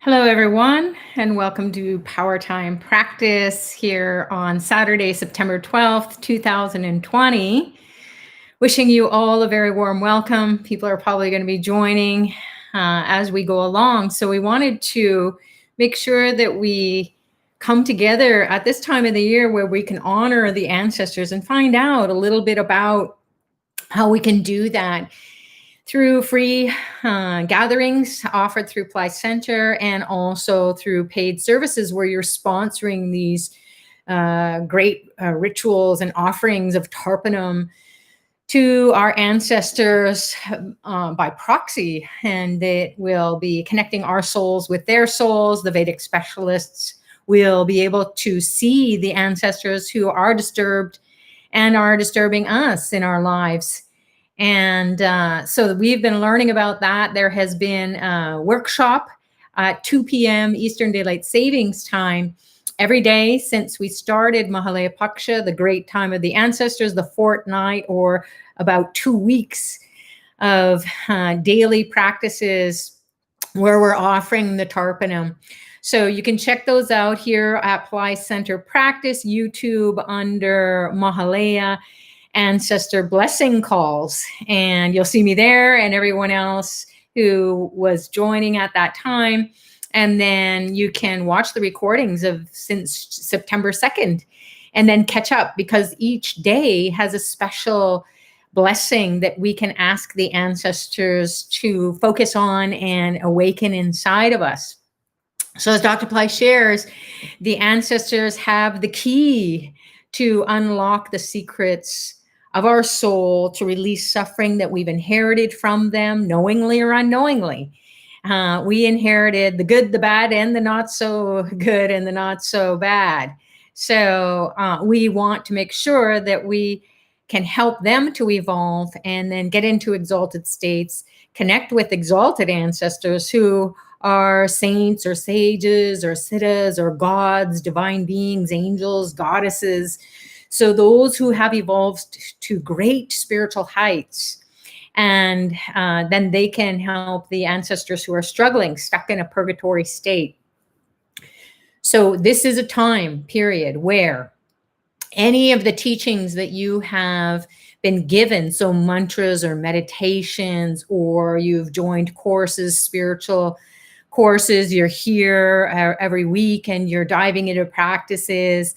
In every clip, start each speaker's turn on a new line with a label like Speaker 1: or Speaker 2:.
Speaker 1: Hello, everyone, and welcome to Powertime Practice here on Saturday, September 12th, 2020. Wishing you all a very warm welcome. People are probably going to be joining as we go along. So, we wanted to make sure that we come together at this time of the year where we can honor the ancestors and find out a little bit about how we can do that through free gatherings offered through Ply Center and also through paid services where you're sponsoring these great rituals and offerings of tarpanum to our ancestors by proxy. And it will be connecting our souls with their souls. The Vedic specialists will be able to see the ancestors who are disturbed and are disturbing us in our lives. And so we've been learning about that. There has been a workshop at 2 p.m. Eastern Daylight Savings Time every day since we started Mahalaya Paksha, the great time of the ancestors, the fortnight or about 2 weeks of daily practices where we're offering the tarpanum. So you can check those out here at Ply Center Practice, YouTube under Mahalaya Ancestor Blessing Calls. And you'll see me there and everyone else who was joining at that time. And then you can watch the recordings of since September 2nd and then catch up because each day has a special blessing that we can ask the ancestors to focus on and awaken inside of us. So as Dr. Ply shares, the ancestors have the key to unlock the secrets of our soul, to release suffering that we've inherited from them, knowingly or unknowingly. We inherited the good, the bad, and the not so good and the not so bad. So we want to make sure that we can help them to evolve and then get into exalted states, connect with exalted ancestors who are saints or sages or siddhas or gods, divine beings, angels, goddesses. So those who have evolved to great spiritual heights, and then they can help the ancestors who are struggling, stuck in a purgatory state. So this is a time period where any of the teachings that you have been given, so mantras or meditations, or you've joined courses, spiritual courses, you're here every week and you're diving into practices.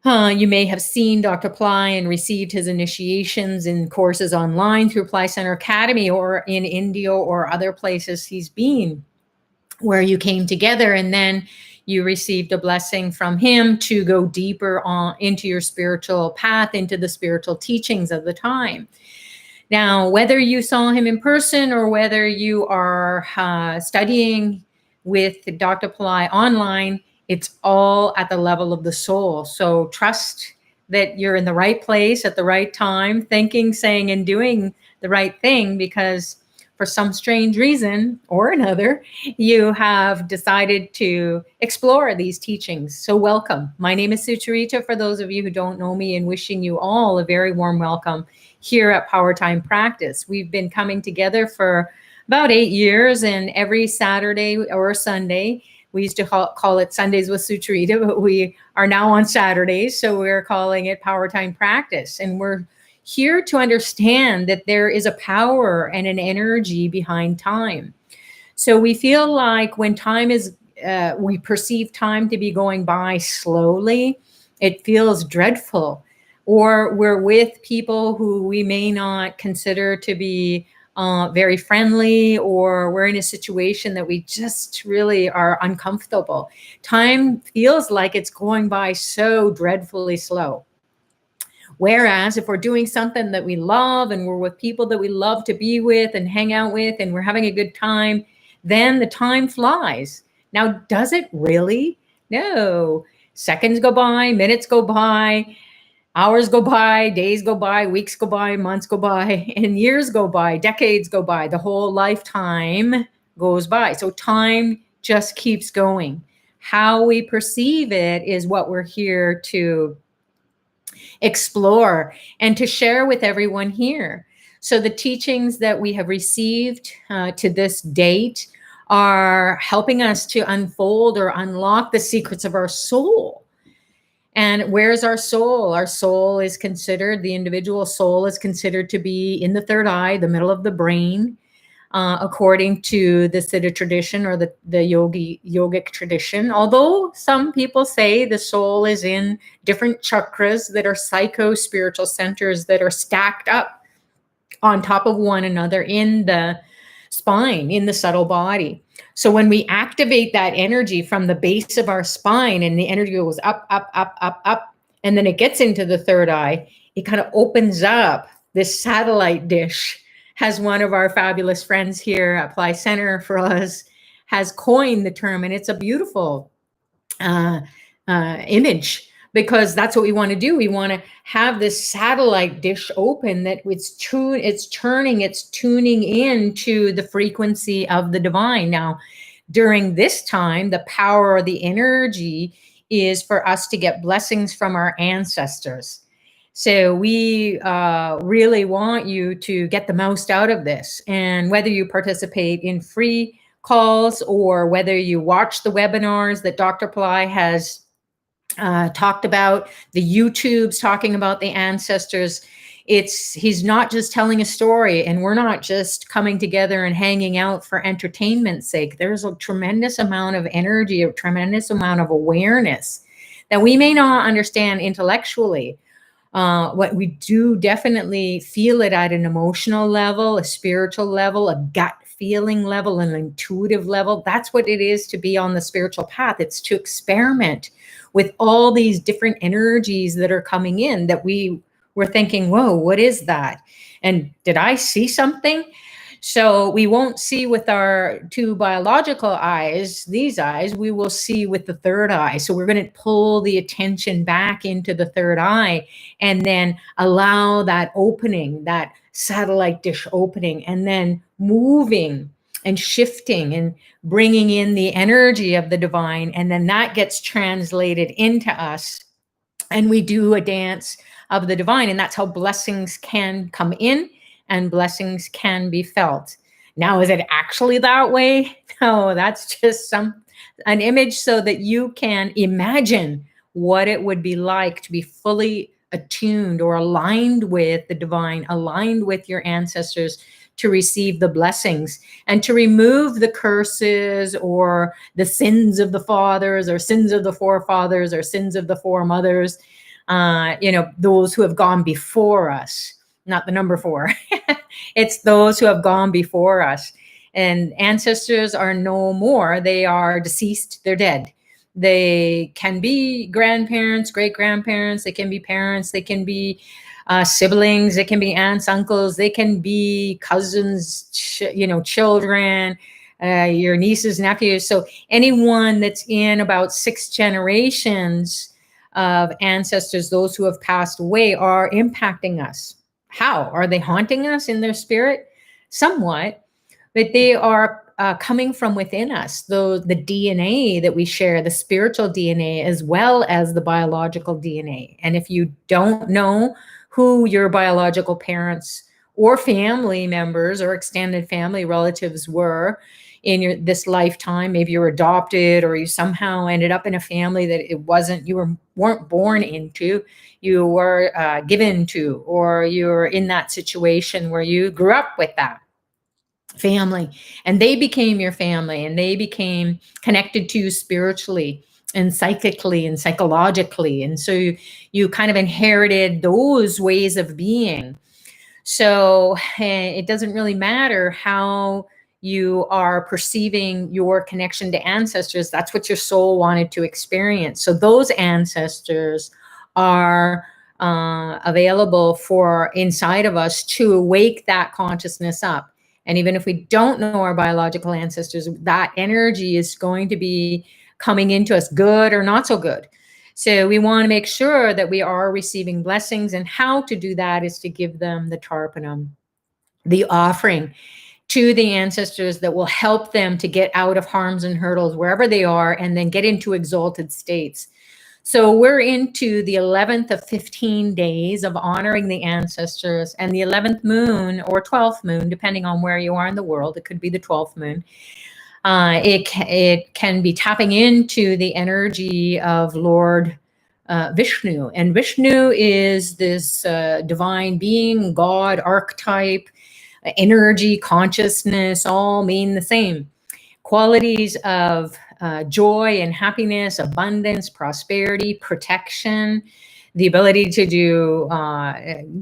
Speaker 1: You may have seen Dr. Ply and received his initiations in courses online through Ply Center Academy or in India or other places he's been, where you came together and then you received a blessing from him to go deeper into your spiritual path, into the spiritual teachings of the time. Now, whether you saw him in person or whether you are studying with Dr. Ply online, it's all at the level of the soul. So trust that you're in the right place at the right time, thinking, saying, and doing the right thing, because for some strange reason or another, you have decided to explore these teachings. So welcome. My name is Sucharita, for those of you who don't know me, and wishing you all a very warm welcome here at Powertime Practice. We've been coming together for about 8 years, and every Saturday or Sunday, we used to call it Sundays with Sucharita, but we are now on Saturdays, so we're calling it Powertime Practice. And we're here to understand that there is a power and an energy behind time. So we feel like when time is, we perceive time to be going by slowly, it feels dreadful. Or we're with people who we may not consider to be very friendly, or we're in a situation that we just really are uncomfortable. Time feels like it's going by so dreadfully slow. Whereas if we're doing something that we love and we're with people that we love to be with and hang out with and we're having a good time, then the time flies. Now, does it really? No. Seconds go by, minutes go by, hours go by, days go by, weeks go by, months go by, and years go by, decades go by. The whole lifetime goes by. So time just keeps going. How we perceive it is what we're here to explore and to share with everyone here. So the teachings that we have received to this date are helping us to unfold or unlock the secrets of our soul. And where's our soul? Our soul is considered, the individual soul is considered to be in the third eye, the middle of the brain, according to the Siddha tradition or the yogic tradition. Although some people say the soul is in different chakras that are psycho-spiritual centers that are stacked up on top of one another in the spine, in the subtle body. So when we activate that energy from the base of our spine and the energy goes up, up, up, up, up, and then it gets into the third eye, it kind of opens up this satellite dish. Has one of our fabulous friends here at Apply Center for us has coined the term, and it's a beautiful image, because that's what we want to do. We want to have this satellite dish open that it's tuning into the frequency of the divine. Now, during this time, the power or the energy is for us to get blessings from our ancestors. So we really want you to get the most out of this. And whether you participate in free calls or whether you watch the webinars that Dr. Pillai has talked about, the YouTubes talking about the ancestors, he's not just telling a story, and we're not just coming together and hanging out for entertainment's sake. There's a tremendous amount of energy, a tremendous amount of awareness that we may not understand intellectually. What we do definitely feel it at an emotional level, a spiritual level, a gut feeling level, an intuitive level. That's what it is to be on the spiritual path. It's to experiment with all these different energies that are coming in that we were thinking, whoa, what is that? And did I see something? So we won't see with our two biological eyes, these eyes, we will see with the third eye. So we're going to pull the attention back into the third eye and then allow that opening, that satellite dish opening, and then moving and shifting and bringing in the energy of the divine. And then that gets translated into us. And we do a dance of the divine. And that's how blessings can come in and blessings can be felt. Now, is it actually that way? No, that's just an image so that you can imagine what it would be like to be fully attuned or aligned with the divine, aligned with your ancestors, to receive the blessings and to remove the curses or the sins of the fathers or sins of the forefathers or sins of the foremothers, those who have gone before us. Not the number 4. It's those who have gone before us. And ancestors are no more. They are deceased. They're dead. They can be grandparents, great-grandparents. They can be parents. They can be siblings. They can be aunts, uncles. They can be cousins, children, your nieces, nephews. So anyone that's in about 6 generations of ancestors, those who have passed away, are impacting us. How? Are they haunting us in their spirit? Somewhat, but they are coming from within us. The DNA that we share, the spiritual DNA, as well as the biological DNA. And if you don't know who your biological parents or family members or extended family relatives were in this lifetime, maybe you were adopted or you somehow ended up in a family that you weren't born into, you were given to, or you're in that situation where you grew up with that family and they became your family and they became connected to you spiritually and psychically and psychologically. And so you kind of inherited those ways of being. So it doesn't really matter how you are perceiving your connection to ancestors. That's what your soul wanted to experience. So those ancestors are available for inside of us to wake that consciousness up. And even if we don't know our biological ancestors, that energy is going to be coming into us, good or not so good. So we want to make sure that we are receiving blessings, and how to do that is to give them the tarpanam, the offering to the ancestors that will help them to get out of harms and hurdles wherever they are and then get into exalted states. So we're into the 11th of 15 days of honoring the ancestors, and the 11th moon or 12th moon, depending on where you are in the world, it could be the 12th moon, It can be tapping into the energy of Lord Vishnu. And Vishnu is this divine being, God, archetype, energy, consciousness, all mean the same. Qualities of joy and happiness, abundance, prosperity, protection, the ability to do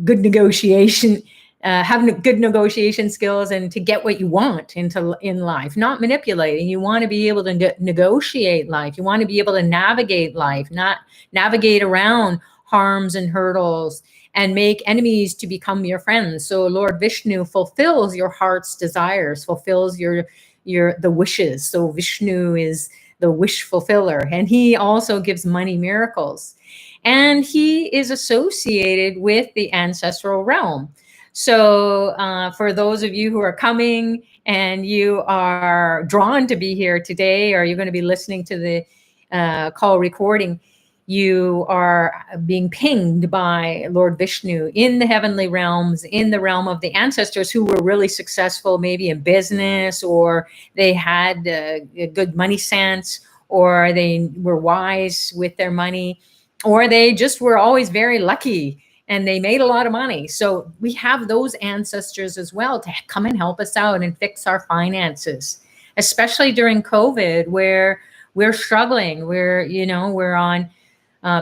Speaker 1: good negotiation, have good negotiation skills, and to get what you want in life, not manipulating. You want to be able to negotiate life. You want to be able to navigate life, not navigate around harms and hurdles, and make enemies to become your friends. So Lord Vishnu fulfills your heart's desires, fulfills the wishes. So Vishnu is the wish fulfiller, and he also gives money miracles. And he is associated with the ancestral realm. So for those of you who are coming and you are drawn to be here today, or you're going to be listening to the call recording, you are being pinged by Lord Vishnu in the heavenly realms, in the realm of the ancestors who were really successful, maybe in business, or they had a good money sense, or they were wise with their money, or they just were always very lucky and they made a lot of money. So we have those ancestors as well to come and help us out and fix our finances, especially during COVID, where we're struggling. We're on,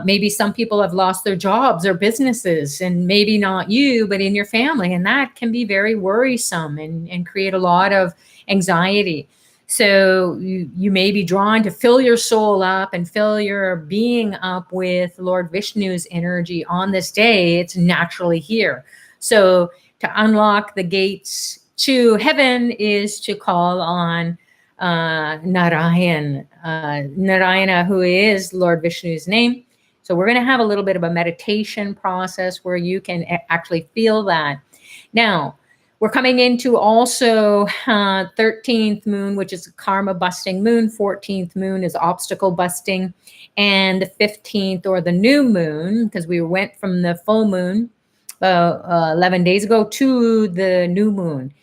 Speaker 1: maybe some people have lost their jobs or businesses, and maybe not you, but in your family. And that can be very worrisome and create a lot of anxiety. So you may be drawn to fill your soul up and fill your being up with Lord Vishnu's energy on this day. It's naturally here. So to unlock the gates to heaven is to call on Narayana, who is Lord Vishnu's name. So we're going to have a little bit of a meditation process where you can actually feel that. Now, we're coming into also 13th moon, which is karma busting moon. 14th moon is obstacle busting. And the 15th, or the new moon, because we went from the full moon 11 days ago to the new moon.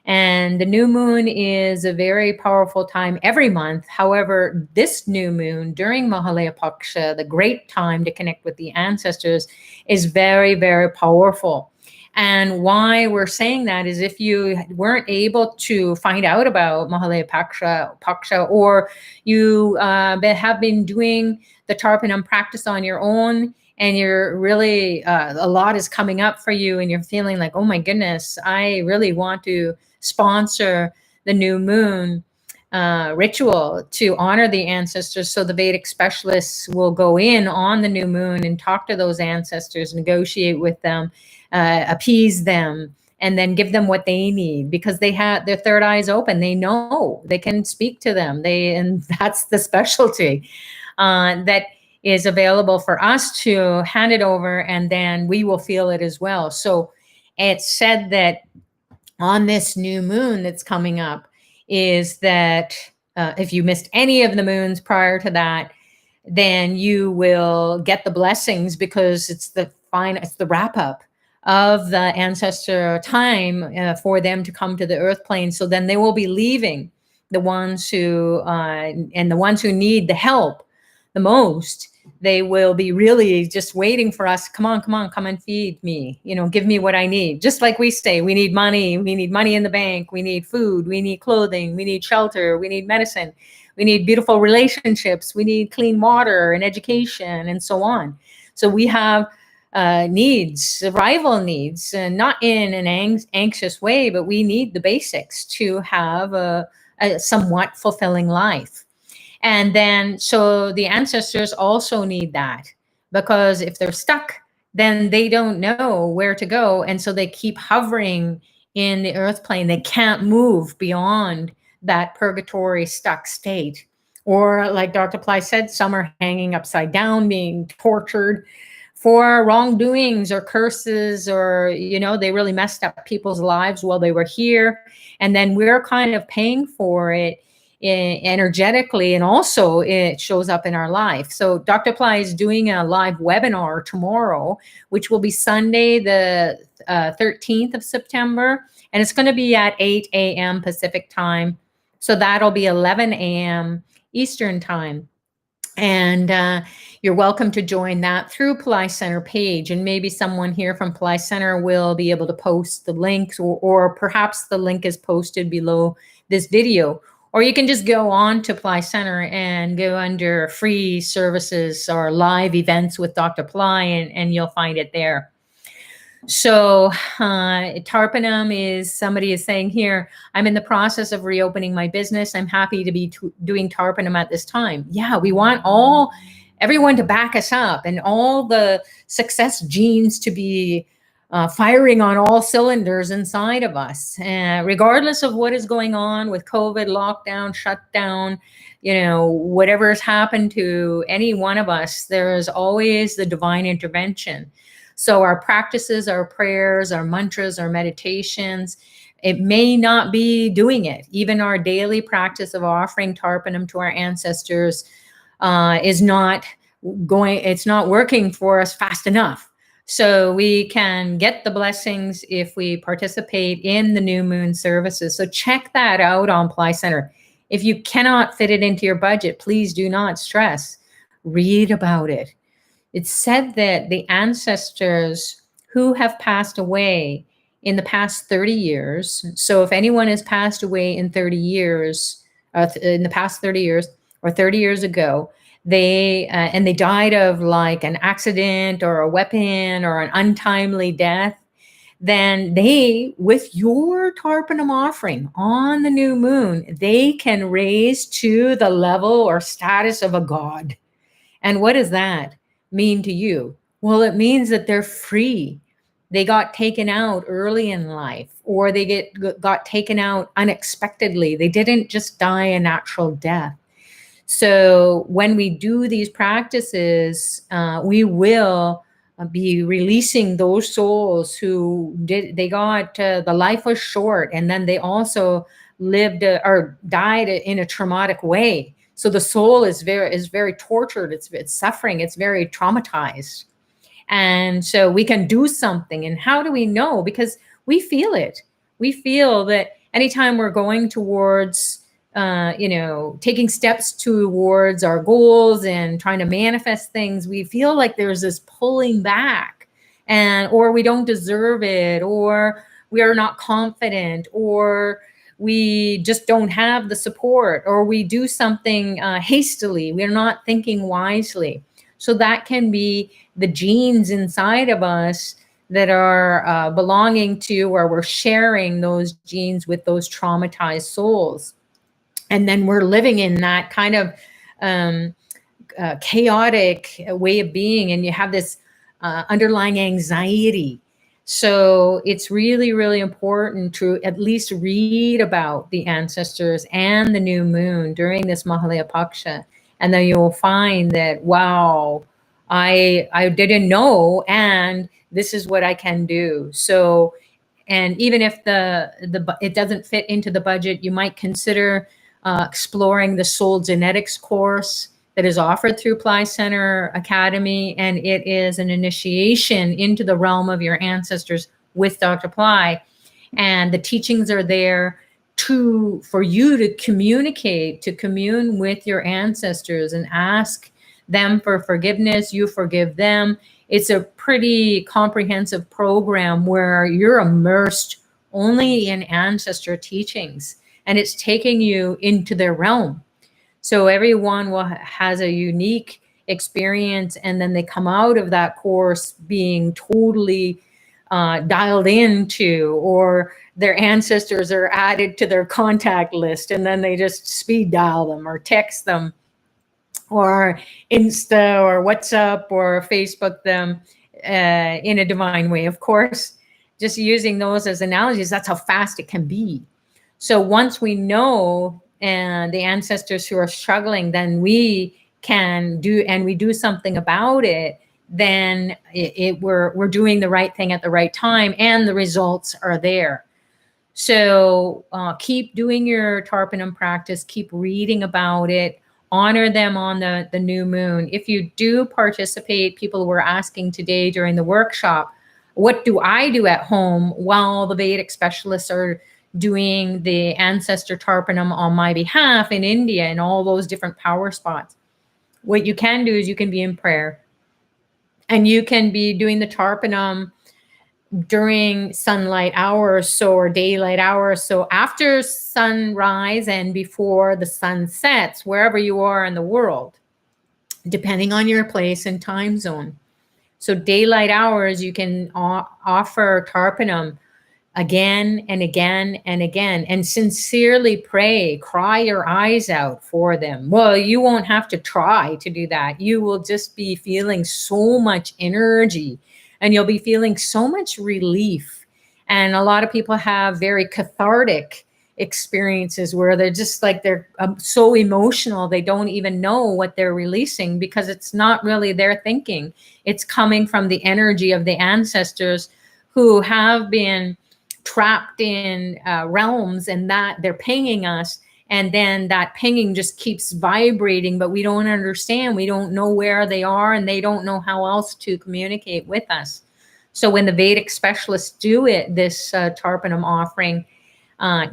Speaker 1: And the new moon is a very powerful time every month. However, this new moon during Mahalaya Paksha, the great time to connect with the ancestors, is very, very powerful. And why we're saying that is if you weren't able to find out about Mahalaya Paksha, or you have been doing the Tarpanam practice on your own, and you're really, a lot is coming up for you, and you're feeling like, oh my goodness, I really want to sponsor the new moon ritual to honor the ancestors. So the Vedic specialists will go in on the new moon and talk to those ancestors, negotiate with them, appease them, and then give them what they need, because they have their third eyes open. They know, they can speak to them. And that's the specialty that is available for us to hand it over, and then we will feel it as well. So it's said that on this new moon that's coming up is that if you missed any of the moons prior to that, then you will get the blessings, because it's the wrap up of the ancestor time for them to come to the earth plane. So then they will be leaving the ones who and the ones who need the help the most. They will be really just waiting for us. Come on, come and feed me. Give me what I need. Just like we say, we need money. We need money in the bank. We need food. We need clothing. We need shelter. We need medicine. We need beautiful relationships. We need clean water and education and so on. So we have needs, survival needs, and not in an anxious way, but we need the basics to have a somewhat fulfilling life. And then, so the ancestors also need that, because if they're stuck, then they don't know where to go. And so they keep hovering in the earth plane. They can't move beyond that purgatory stuck state. Or like Dr. Ply said, some are hanging upside down, being tortured for wrongdoings or curses, or, they really messed up people's lives while they were here. And then we're kind of paying for it energetically, and also it shows up in our life. So Dr. Ply is doing a live webinar tomorrow, which will be Sunday, the 13th of September, and it's going to be at 8 a.m. Pacific time. So that'll be 11 a.m. Eastern time. And you're welcome to join that through Ply Center page. And maybe someone here from Ply Center will be able to post the links, or perhaps the link is posted below this video. Or you can just go on to Ply Center and go under free services or live events with Dr. Ply, and you'll find it there. So Tarpanum is, somebody is saying here, I'm in the process of reopening my business. I'm happy to be doing Tarpanum at this time. Yeah, we want everyone to back us up and all the success genes to be firing on all cylinders inside of us, regardless of what is going on with COVID, lockdown, shutdown, whatever has happened to any one of us, there is always the divine intervention. So our practices, our prayers, our mantras, our meditations, it may not be doing it. Even our daily practice of offering Tarpanum to our ancestors is not it's not working for us fast enough. So we can get the blessings if we participate in the new moon services. So check that out on Ply Center. If you cannot fit it into your budget, please do not stress. Read about it. It's said that the ancestors who have passed away in the past 30 years, so if anyone has passed away in 30 years, in the past 30 years or 30 years ago, and they died of like an accident or a weapon or an untimely death, then they, with your Tarpanum offering on the new moon, they can raise to the level or status of a god. And what does that mean to you? Well, it means that they're free. They got taken out early in life, or they got taken out unexpectedly. They didn't just die a natural death. So when we do these practices, we will be releasing those souls who the life was short, and then they also lived or died in a traumatic way. So the soul is very tortured. It's suffering. It's very traumatized. And so we can do something. And how do we know? Because we feel it. We feel that anytime we're going towards, taking steps towards our goals and trying to manifest things, we feel like there's this pulling back, or we don't deserve it, or we are not confident, or we just don't have the support, or we do something hastily. We're not thinking wisely. So that can be the genes inside of us that are belonging to, or we're sharing those genes with those traumatized souls. And then we're living in that kind of chaotic way of being, and you have this underlying anxiety. So it's really, really important to at least read about the ancestors and the new moon during this Mahalaya Paksha. And then you'll find that, wow, I didn't know, and this is what I can do. So, and even if it doesn't fit into the budget, you might consider exploring the Soul Genetics course that is offered through Ply Center Academy, and it is an initiation into the realm of your ancestors with Dr. Ply. And the teachings are there for you to communicate, to commune with your ancestors and ask them for forgiveness. You forgive them. It's a pretty comprehensive program where you're immersed only in ancestor teachings, and it's taking you into their realm. So everyone has a unique experience, and then they come out of that course being totally dialed into, or their ancestors are added to their contact list, and then they just speed dial them or text them or Insta or WhatsApp or Facebook them in a divine way. Of course, just using those as analogies, that's how fast it can be. So once we know the ancestors who are struggling, then we can do something about it, then we're doing the right thing at the right time, and the results are there. So keep doing your Tarpanum practice, keep reading about it, honor them on the new moon. If you do participate, people were asking today during the workshop, what do I do at home while the Vedic specialists are doing the ancestor tarpanam on my behalf in India and all those different power spots. What you can do is you can be in prayer, and you can be doing the tarpanam during sunlight hours, so, or daylight hours. So after sunrise and before the sun sets, wherever you are in the world, depending on your place and time zone. So daylight hours, you can offer tarpanam again and again and again, and sincerely pray, cry your eyes out for them. Well, you won't have to try to do that. You will just be feeling so much energy, and you'll be feeling so much relief. And a lot of people have very cathartic experiences where they're just like, they're so emotional, they don't even know what they're releasing, because it's not really their thinking. It's coming from the energy of the ancestors who have been trapped in realms, and that they're pinging us, and then that pinging just keeps vibrating, but we don't understand, we don't know where they are, and they don't know how else to communicate with us. So when the Vedic specialists do this tarpanam offering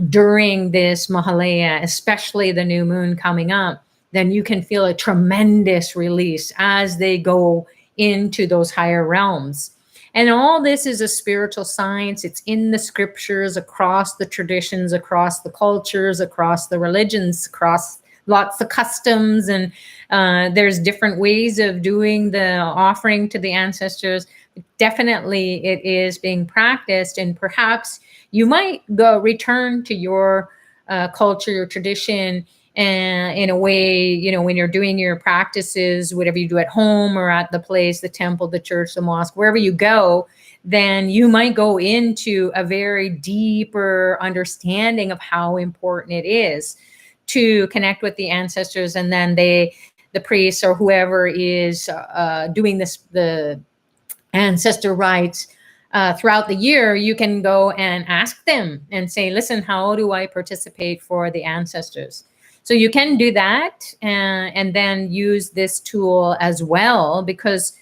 Speaker 1: during this Mahalaya, especially the new moon coming up, then you can feel a tremendous release as they go into those higher realms. And all this is a spiritual science. It's in the scriptures, across the traditions, across the cultures, across the religions, across lots of customs. And there's different ways of doing the offering to the ancestors. Definitely it is being practiced. And perhaps you might go return to your culture, your tradition, and in a way, you know, when you're doing your practices, whatever you do at home or at the place, the temple, the church, the mosque, wherever you go, then you might go into a very deeper understanding of how important it is to connect with the ancestors. And then the priest or whoever is doing the ancestor rites throughout the year, you can go and ask them and say, listen, how do I participate for the ancestors? So you can do that and then use this tool as well, because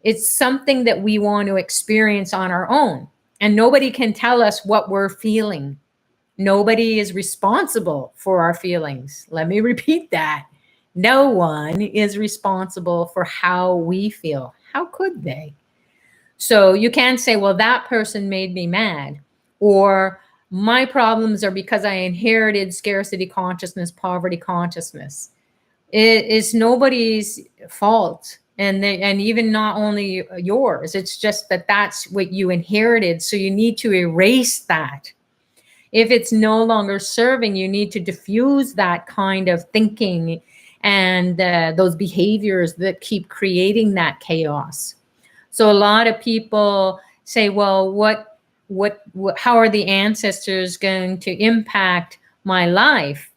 Speaker 1: it's something that we want to experience on our own. And nobody can tell us what we're feeling. Nobody is responsible for our feelings. Let me repeat that. No one is responsible for how we feel. How could they? So you can't say, well, that person made me mad, or my problems are because I inherited scarcity consciousness, poverty consciousness. It is nobody's fault. And even not only yours, it's just that that's what you inherited. So you need to erase that. If it's no longer serving, you need to diffuse that kind of thinking and those behaviors that keep creating that chaos. So a lot of people say, well, how are the ancestors going to impact my life?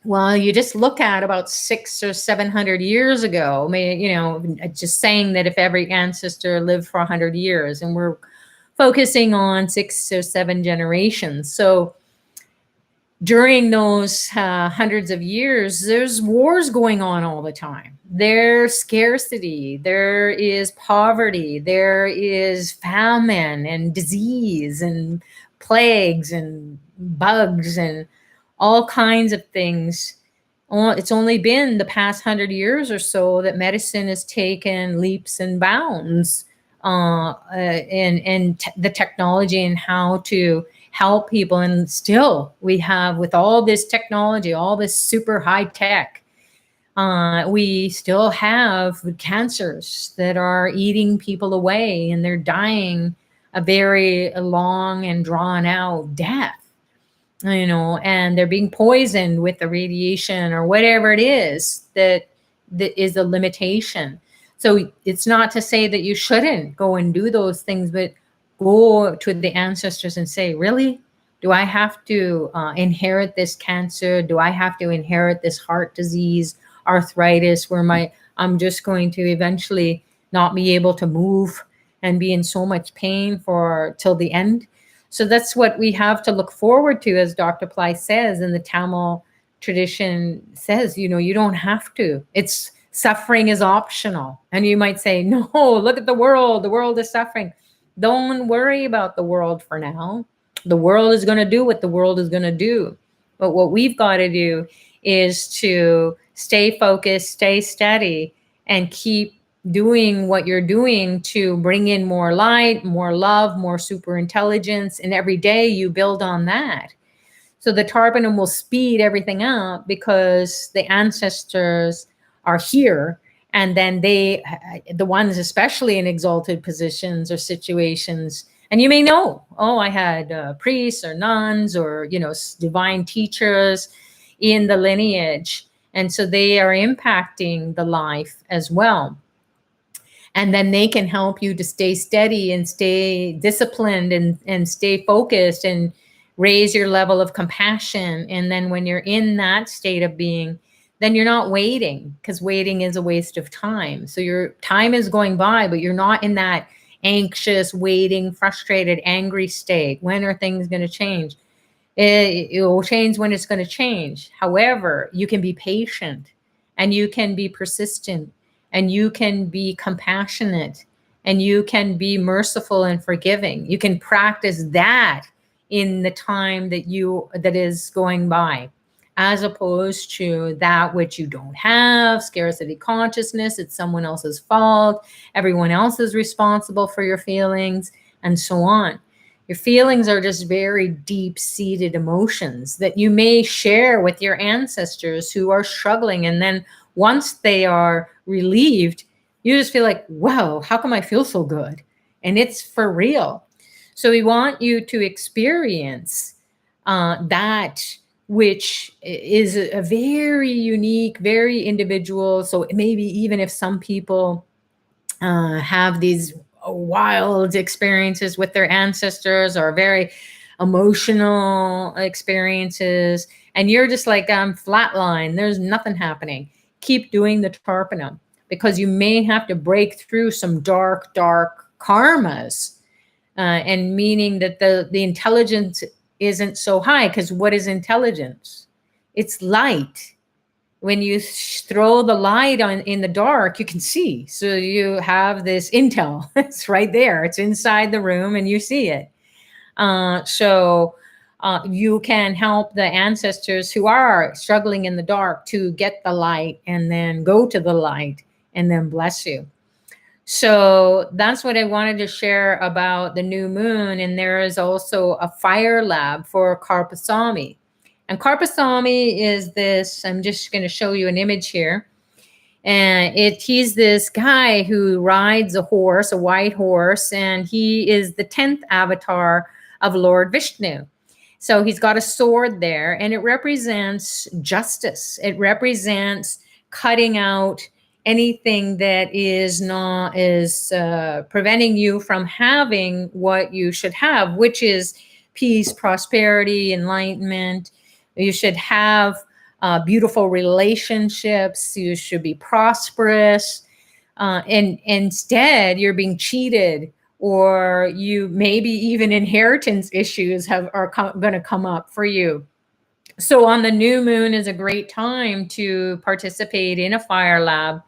Speaker 1: Well, you just look at about 600 or 700 years ago, you know, just saying that if every ancestor lived for 100 years, and we're focusing on 6 or 7 generations. So during those hundreds of years, there's wars going on all the time. There's scarcity, there is poverty, there is famine and disease and plagues and bugs and all kinds of things. It's only been the past 100 years or so that medicine has taken leaps and bounds in the technology and how to help people. And still we have, with all this technology, all this super high tech, we still have cancers that are eating people away, and they're dying a very long and drawn out death, you know, and they're being poisoned with the radiation or whatever it is that is a limitation. So it's not to say that you shouldn't go and do those things, but go to the ancestors and say, really? Do I have to inherit this cancer? Do I have to inherit this heart disease, arthritis, where I'm just going to eventually not be able to move and be in so much pain till the end? So that's what we have to look forward to, as Dr. Ply says, and the Tamil tradition says, you know, you don't have to. Suffering is optional. And you might say, no, look at the world is suffering. Don't worry about the world for now. The world is going to do what the world is going to do. But what we've got to do is to stay focused, stay steady, and keep doing what you're doing to bring in more light, more love, more super intelligence. And every day you build on that. So the tarpaulin will speed everything up because the ancestors are here. And then the ones especially in exalted positions or situations, and you may know, oh, I had priests or nuns or, divine teachers in the lineage. And so they are impacting the life as well. And then they can help you to stay steady and stay disciplined and stay focused and raise your level of compassion. And then when you're in that state of being, then you're not waiting, because waiting is a waste of time. So your time is going by, but you're not in that anxious, waiting, frustrated, angry state. When are things going to change? It will change when it's going to change. However, you can be patient and you can be persistent and you can be compassionate and you can be merciful and forgiving. You can practice that in the time that is going by, as opposed to that which you don't have, scarcity consciousness, it's someone else's fault, everyone else is responsible for your feelings, and so on. Your feelings are just very deep-seated emotions that you may share with your ancestors who are struggling. And then once they are relieved, you just feel like, wow, how come I feel so good? And it's for real. So we want you to experience that which is a very unique, very individual. So maybe even if some people have these wild experiences with their ancestors or very emotional experiences, and you're just like, I'm flatline, there's nothing happening. Keep doing the tarpana, because you may have to break through some dark karmas, and meaning that the intelligence isn't so high. Because what is intelligence? It's light. When you throw the light on in the dark, you can see. So you have this intel. It's right there. It's inside the room and you see it. So you can help the ancestors who are struggling in the dark to get the light and then go to the light and then bless you. So that's what I wanted to share about the new moon. And there is also a fire lab for Karpasamy. And Karpasamy is this, I'm just going to show you an image here. And he's this guy who rides a horse, a white horse, and he is the 10th avatar of Lord Vishnu. So he's got a sword there, and it represents justice. It represents cutting out anything that is preventing you from having what you should have, which is peace, prosperity, enlightenment. You should have beautiful relationships. You should be prosperous. And instead, you're being cheated, or you maybe even inheritance issues are going to come up for you. So on the new moon is a great time to participate in a fire lab,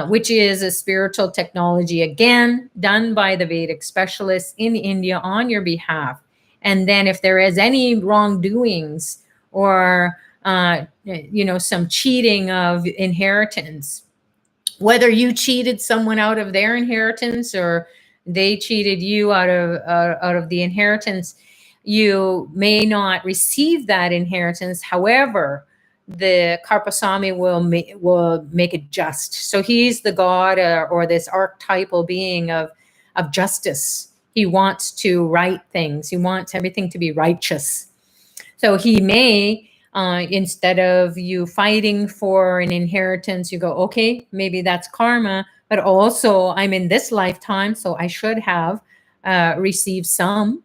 Speaker 1: which is a spiritual technology, again, done by the Vedic specialists in India on your behalf. And then if there is any wrongdoings or, some cheating of inheritance, whether you cheated someone out of their inheritance or they cheated you out of the inheritance, you may not receive that inheritance. However, the Karpasamy will make it just. So he's the god or this archetypal being of justice. He wants to right things. He wants everything to be righteous. So he may, instead of you fighting for an inheritance, you go, okay, maybe that's karma, but also I'm in this lifetime, so I should have received some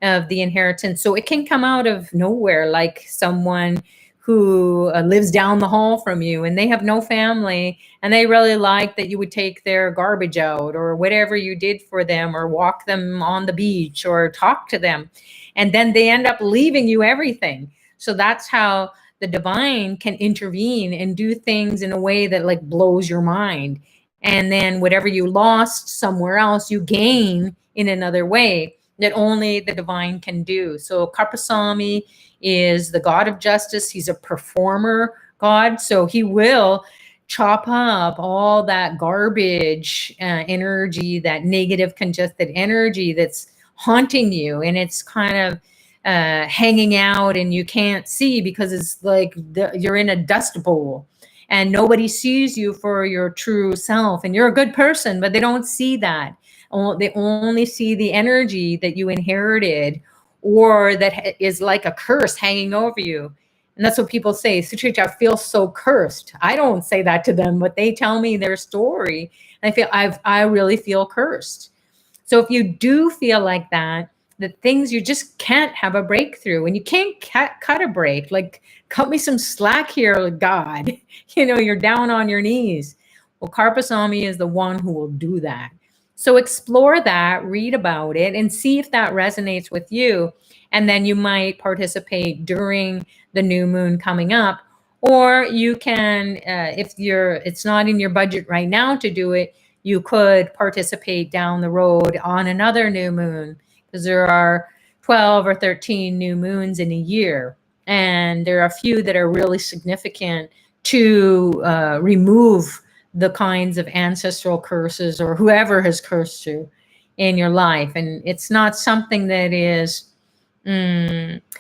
Speaker 1: of the inheritance. So it can come out of nowhere, like someone who lives down the hall from you and they have no family and they really like that you would take their garbage out or whatever you did for them, or walk them on the beach or talk to them. And then they end up leaving you everything. So that's how the divine can intervene and do things in a way that like blows your mind. And then whatever you lost somewhere else, you gain in another way. that only the divine can do. So Karpasamy is the god of justice. He's a performer god. So he will chop up all that garbage energy, that negative congested energy that's haunting you. And it's kind of hanging out and you can't see because it's like you're in a dust bowl and nobody sees you for your true self. And you're a good person, but they don't see that. They only see the energy that you inherited or that is like a curse hanging over you. And that's what people say, Sutrich, I feel so cursed. I don't say that to them, but they tell me their story. And I really feel cursed. So if you do feel like that, the things you just can't have a breakthrough and you can't cut a break, like cut me some slack here, God, you're down on your knees. Well, Karpasamy is the one who will do that. So explore that, read about it, and see if that resonates with you. And then you might participate during the new moon coming up. Or you can, if it's not in your budget right now to do it, you could participate down the road on another new moon, because there are 12 or 13 new moons in a year. And there are a few that are really significant to remove the kinds of ancestral curses or whoever has cursed you in your life. And it's not something that is,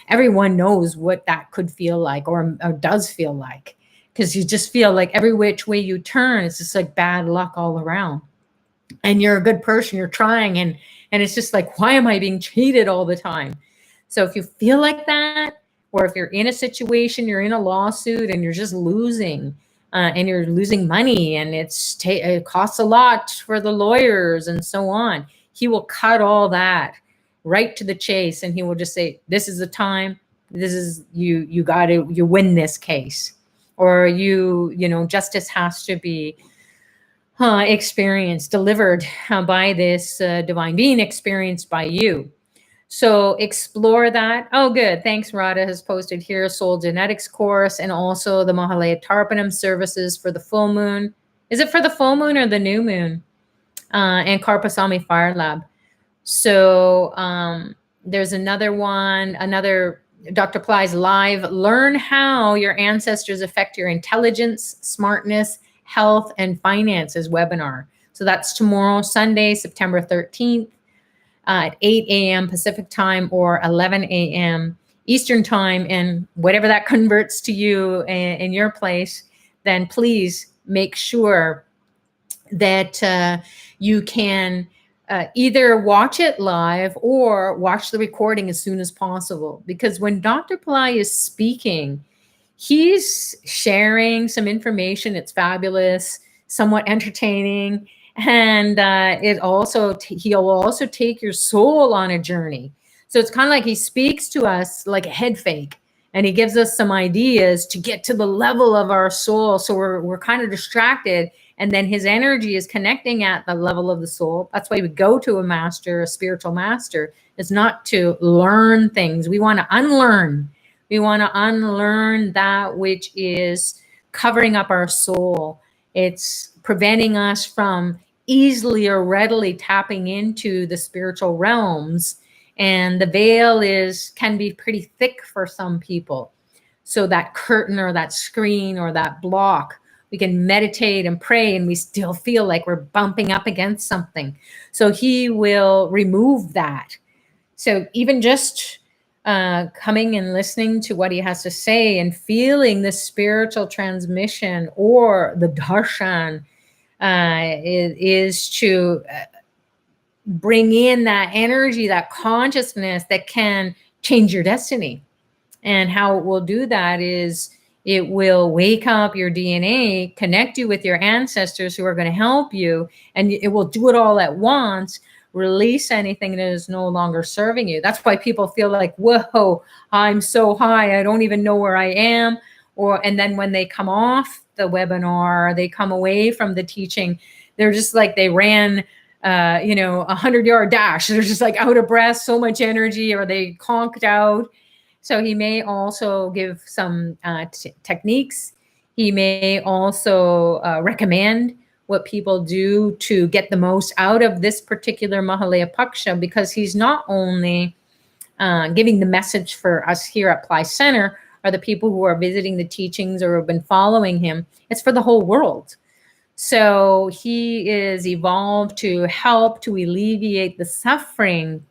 Speaker 1: everyone knows what that could feel like or does feel like, because you just feel like every which way you turn, it's just like bad luck all around. And you're a good person, you're trying, and it's just like, why am I being cheated all the time? So if you feel like that, or if you're in a situation, you're in a lawsuit and you're just losing, and you're losing money, and it costs a lot for the lawyers and so on, he will cut all that right to the chase, and he will just say, this is the time, this is you win this case, or justice has to be experienced, delivered by this divine being, experienced by you. So explore that. Oh, good. Thanks. Radha has posted here soul genetics course and also the Mahalaya Tarpanam services for the full moon. Is it for the full moon or the new moon? And Karpasamy Fire Lab. So there's another one, another Dr. Ply's live. Learn how your ancestors affect your intelligence, smartness, health, and finances webinar. So that's tomorrow, Sunday, September 13th at 8 a.m. Pacific time or 11 a.m. Eastern time. And whatever that converts to you in your place, then please make sure that you can either watch it live or watch the recording as soon as possible. Because when Dr. Ply is speaking, he's sharing some information. It's fabulous, somewhat entertaining. And he'll also take your soul on a journey. So it's kind of like he speaks to us like a head fake, and he gives us some ideas to get to the level of our soul. So we're kind of distracted. And then his energy is connecting at the level of the soul. That's why we go to a master, a spiritual master. It's not to learn things. We want to unlearn. We want to unlearn that which is covering up our soul. It's preventing us from easily or readily tapping into the spiritual realms. And the veil can be pretty thick for some people. So that curtain or that screen or that block, we can meditate and pray and we still feel like we're bumping up against something. So he will remove that. So even just coming and listening to what he has to say and feeling the spiritual transmission or the darshan is to bring in that energy, that consciousness that can change your destiny. And how it will do that is it will wake up your DNA, connect you with your ancestors who are going to help you, and it will do it all at once, release anything that is no longer serving you. That's why people feel like, whoa, I'm so high, I don't even know where I am. And then when they come off the webinar, they come away from the teaching, they're just like they ran 100-yard dash. They're just like out of breath, so much energy, or they conked out. So he may also give some techniques. He may also recommend what people do to get the most out of this particular Mahalaya Paksha, because he's not only giving the message for us here at Ply Center, or the people who are visiting the teachings or have been following him. It's for the whole world. So he is evolved to help to alleviate the suffering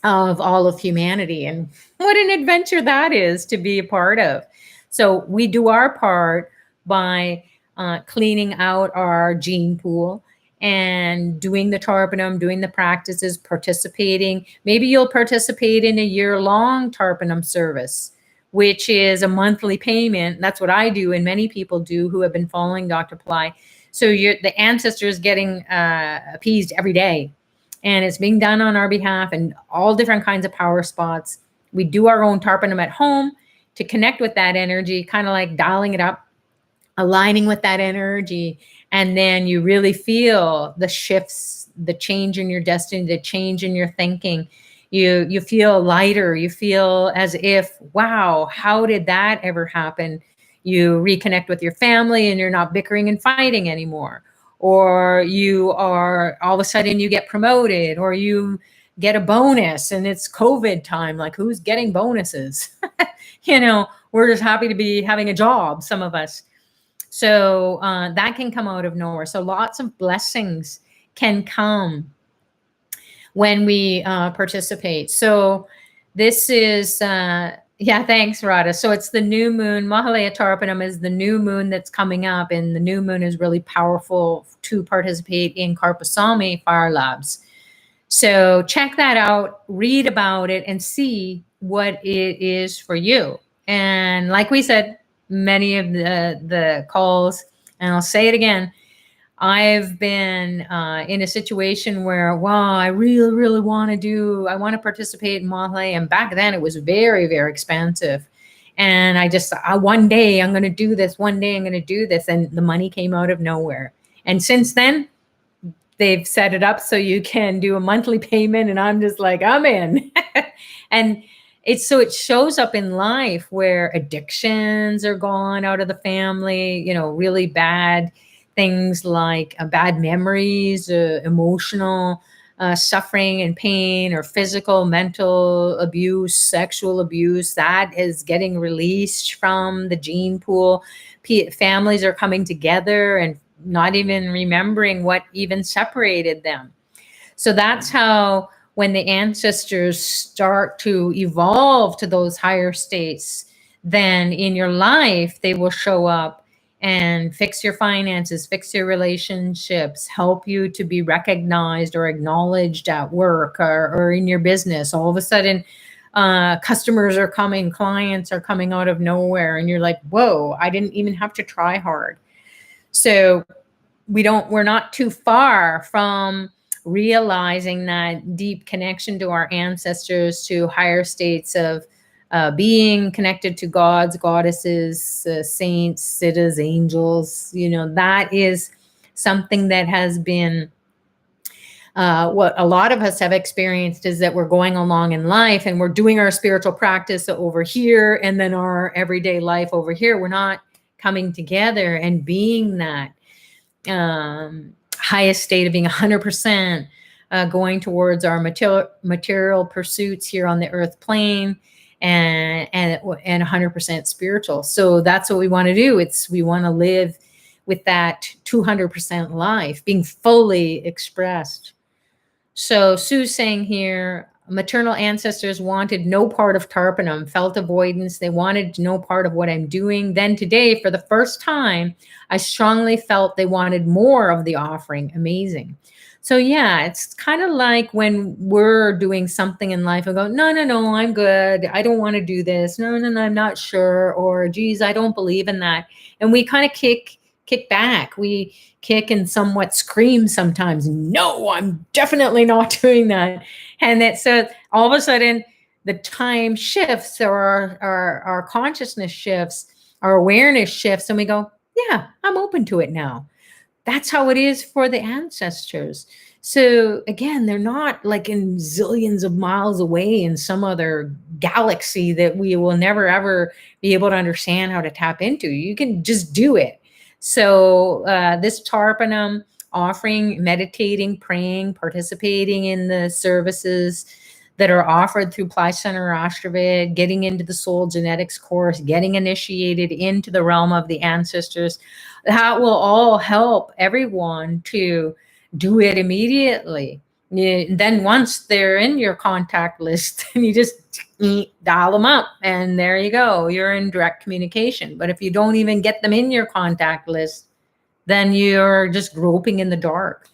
Speaker 1: of all of humanity. And what an adventure that is to be a part of. So we do our part by cleaning out our gene pool and doing the Tarpanum, doing the practices, participating. Maybe you'll participate in a year-long Tarpanum service, which is a monthly payment. That's what I do, and many people do who have been following Dr. Ply. So the ancestors getting appeased every day, and it's being done on our behalf and all different kinds of power spots. We do our own Tarpanum at home to connect with that energy, kind of like dialing it up, aligning with that energy. And then you really feel the shifts, the change in your destiny, the change in your thinking. You feel lighter. You feel as if, wow, how did that ever happen? You reconnect with your family and you're not bickering and fighting anymore. Or you are, all of a sudden you get promoted, or you get a bonus and it's COVID time. Like, who's getting bonuses? We're just happy to be having a job, some of us. So that can come out of nowhere. So lots of blessings can come when we participate. So this is, thanks, Radha. So it's the new moon. Mahalaya Tarpanam is the new moon that's coming up, and the new moon is really powerful to participate in Karpasamy Fire Labs. So check that out, read about it, and see what it is for you. And like we said, many of the calls, and I'll say it again, I've been in a situation where, wow, I really, really want to participate in Mahalaya. And back then it was very, very expensive. And I just, one day I'm going to do this. One day I'm going to do this. And the money came out of nowhere. And since then, they've set it up so you can do a monthly payment. And I'm just like, I'm in. And it shows up in life where addictions are gone out of the family, really bad things like bad memories, emotional suffering and pain, or physical, mental abuse, sexual abuse, that is getting released from the gene pool. Families are coming together and not even remembering what even separated them. So that's how, when the ancestors start to evolve to those higher states, then in your life, they will show up and fix your finances, fix your relationships, help you to be recognized or acknowledged at work or in your business. All of a sudden, customers are coming, clients are coming out of nowhere, and you're like, whoa, I didn't even have to try hard. So we're not too far from realizing that deep connection to our ancestors, to higher states of being connected to gods, goddesses, saints, siddhas, angels. That is something that has been what a lot of us have experienced, is that we're going along in life and we're doing our spiritual practice over here, and then our everyday life over here. We're not coming together and being that highest state of being 100% going towards our material pursuits here on the earth plane, and 100% spiritual. So that's what we want to do. We want to live with that 200% life, being fully expressed. So Sue's saying here, maternal ancestors wanted no part of Tarpanam, felt avoidance. They wanted no part of what I'm doing. Then today, for the first time, I strongly felt they wanted more of the offering. Amazing. So yeah, it's kind of like when we're doing something in life and go, no, I'm good. I don't want to do this. No, I'm not sure. Or, geez, I don't believe in that. And we kind of kick back. We kick and somewhat scream sometimes. No, I'm definitely not doing that. And so all of a sudden the time shifts, or our consciousness shifts, our awareness shifts, and we go, yeah, I'm open to it now. That's how it is for the ancestors. So again, they're not like in zillions of miles away in some other galaxy that we will never, ever be able to understand how to tap into. You can just do it. So this tarpanum offering, meditating, praying, participating in the services that are offered through Ply Center Ashtravid, getting into the soul genetics course, getting initiated into the realm of the ancestors, that will all help everyone to do it immediately. Then once they're in your contact list, you just dial them up and there you go. You're in direct communication. But if you don't even get them in your contact list, then you're just groping in the dark.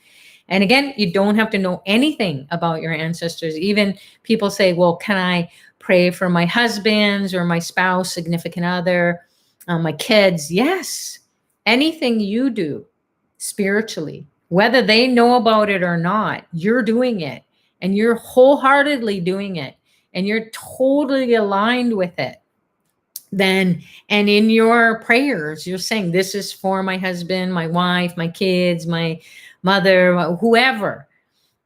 Speaker 1: And again, you don't have to know anything about your ancestors. Even people say, well, can I pray for my husband's or my spouse, significant other, my kids? Yes. Anything you do spiritually, whether they know about it or not, you're doing it and you're wholeheartedly doing it and you're totally aligned with it. Then, and in your prayers, you're saying, this is for my husband, my wife, my kids, my mother, whoever.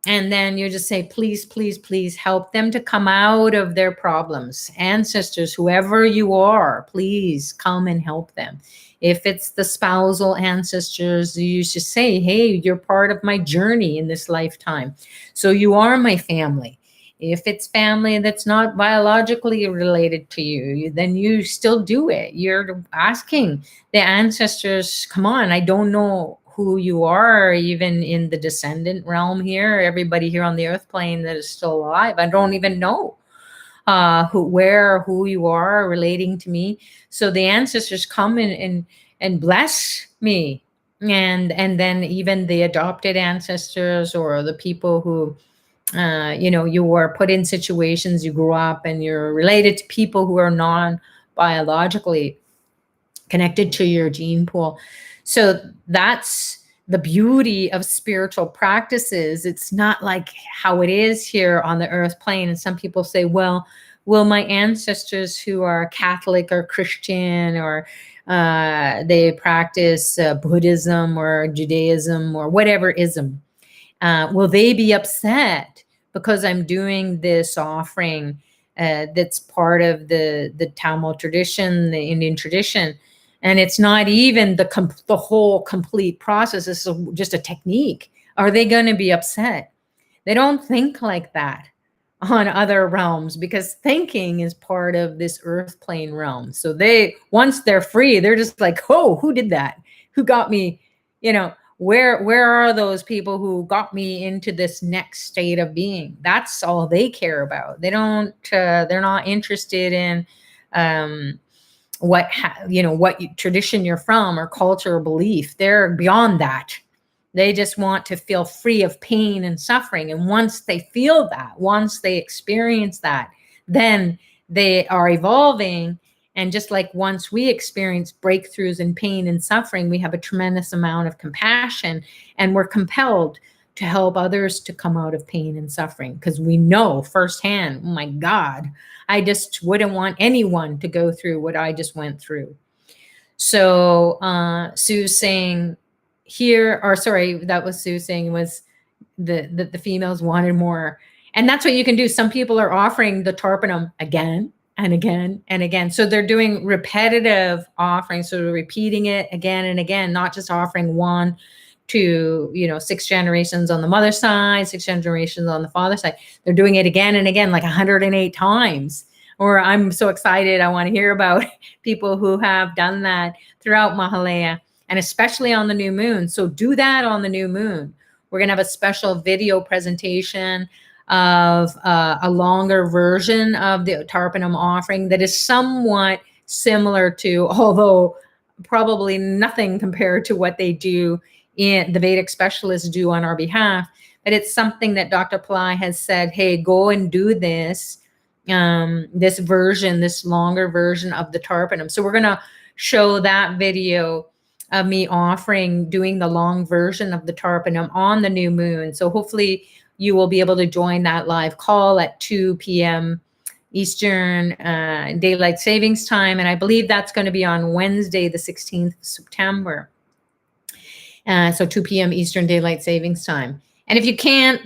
Speaker 1: And then you just say, please, please, please help them to come out of their problems. Ancestors, whoever you are, please come and help them. If it's the spousal ancestors, you should say, hey, you're part of my journey in this lifetime. So you are my family. If it's family that's not biologically related to you, then you still do it. You're asking the ancestors, come on, I don't know who you are, even in the descendant realm here, everybody here on the earth plane that is still alive. I don't even know who you are relating to me. So the ancestors come and bless me. And then even the adopted ancestors or the people who, you were put in situations, you grew up and you're related to people who are non-biologically connected to your gene pool. So that's the beauty of spiritual practices. It's not like how it is here on the earth plane. And some people say, well, will my ancestors who are Catholic or Christian or they practice Buddhism or Judaism or whatever ism, will they be upset because I'm doing this offering that's part of the Tamil tradition, the Indian tradition? And it's not even the whole complete process. It's just a technique. Are they going to be upset? They don't think like that on other realms because thinking is part of this earth plane realm. So once they're free, they're just like, oh, who did that? Who got me? Where are those people who got me into this next state of being? That's all they care about. They're not interested in, what tradition you're from or culture or belief. They're beyond that. They just want to feel free of pain and suffering. And once they feel that, once they experience that, then they are evolving. And just like once we experience breakthroughs in pain and suffering, we have a tremendous amount of compassion and we're compelled to help others to come out of pain and suffering because we know firsthand, oh my God, I just wouldn't want anyone to go through what I just went through. So Sue's saying here, or sorry, that was Sue saying was the females wanted more. And that's what you can do. Some people are offering the tarpanum again and again and again. So they're doing repetitive offerings. So they're repeating it again and again, not just offering one to 6 generations on the mother side, 6 generations on the father side. They're doing it again and again, like 108 times. Or I'm so excited, I want to hear about people who have done that throughout Mahalaya, and especially on the new moon. So do that on the new moon. We're going to have a special video presentation of a longer version of the tarpanam offering that is somewhat similar to, although probably nothing compared to what they do in the Vedic specialists do on our behalf. But it's something that Dr. Pillai has said, hey, go and do this, this version, this longer version of the tarpanam. So we're going to show that video of me doing the long version of the tarpanam on the new moon. So hopefully you will be able to join that live call at 2 p.m. Eastern Daylight Savings Time. And I believe that's going to be on Wednesday, the 16th of September. So 2 p.m. Eastern Daylight Savings Time. And if you can't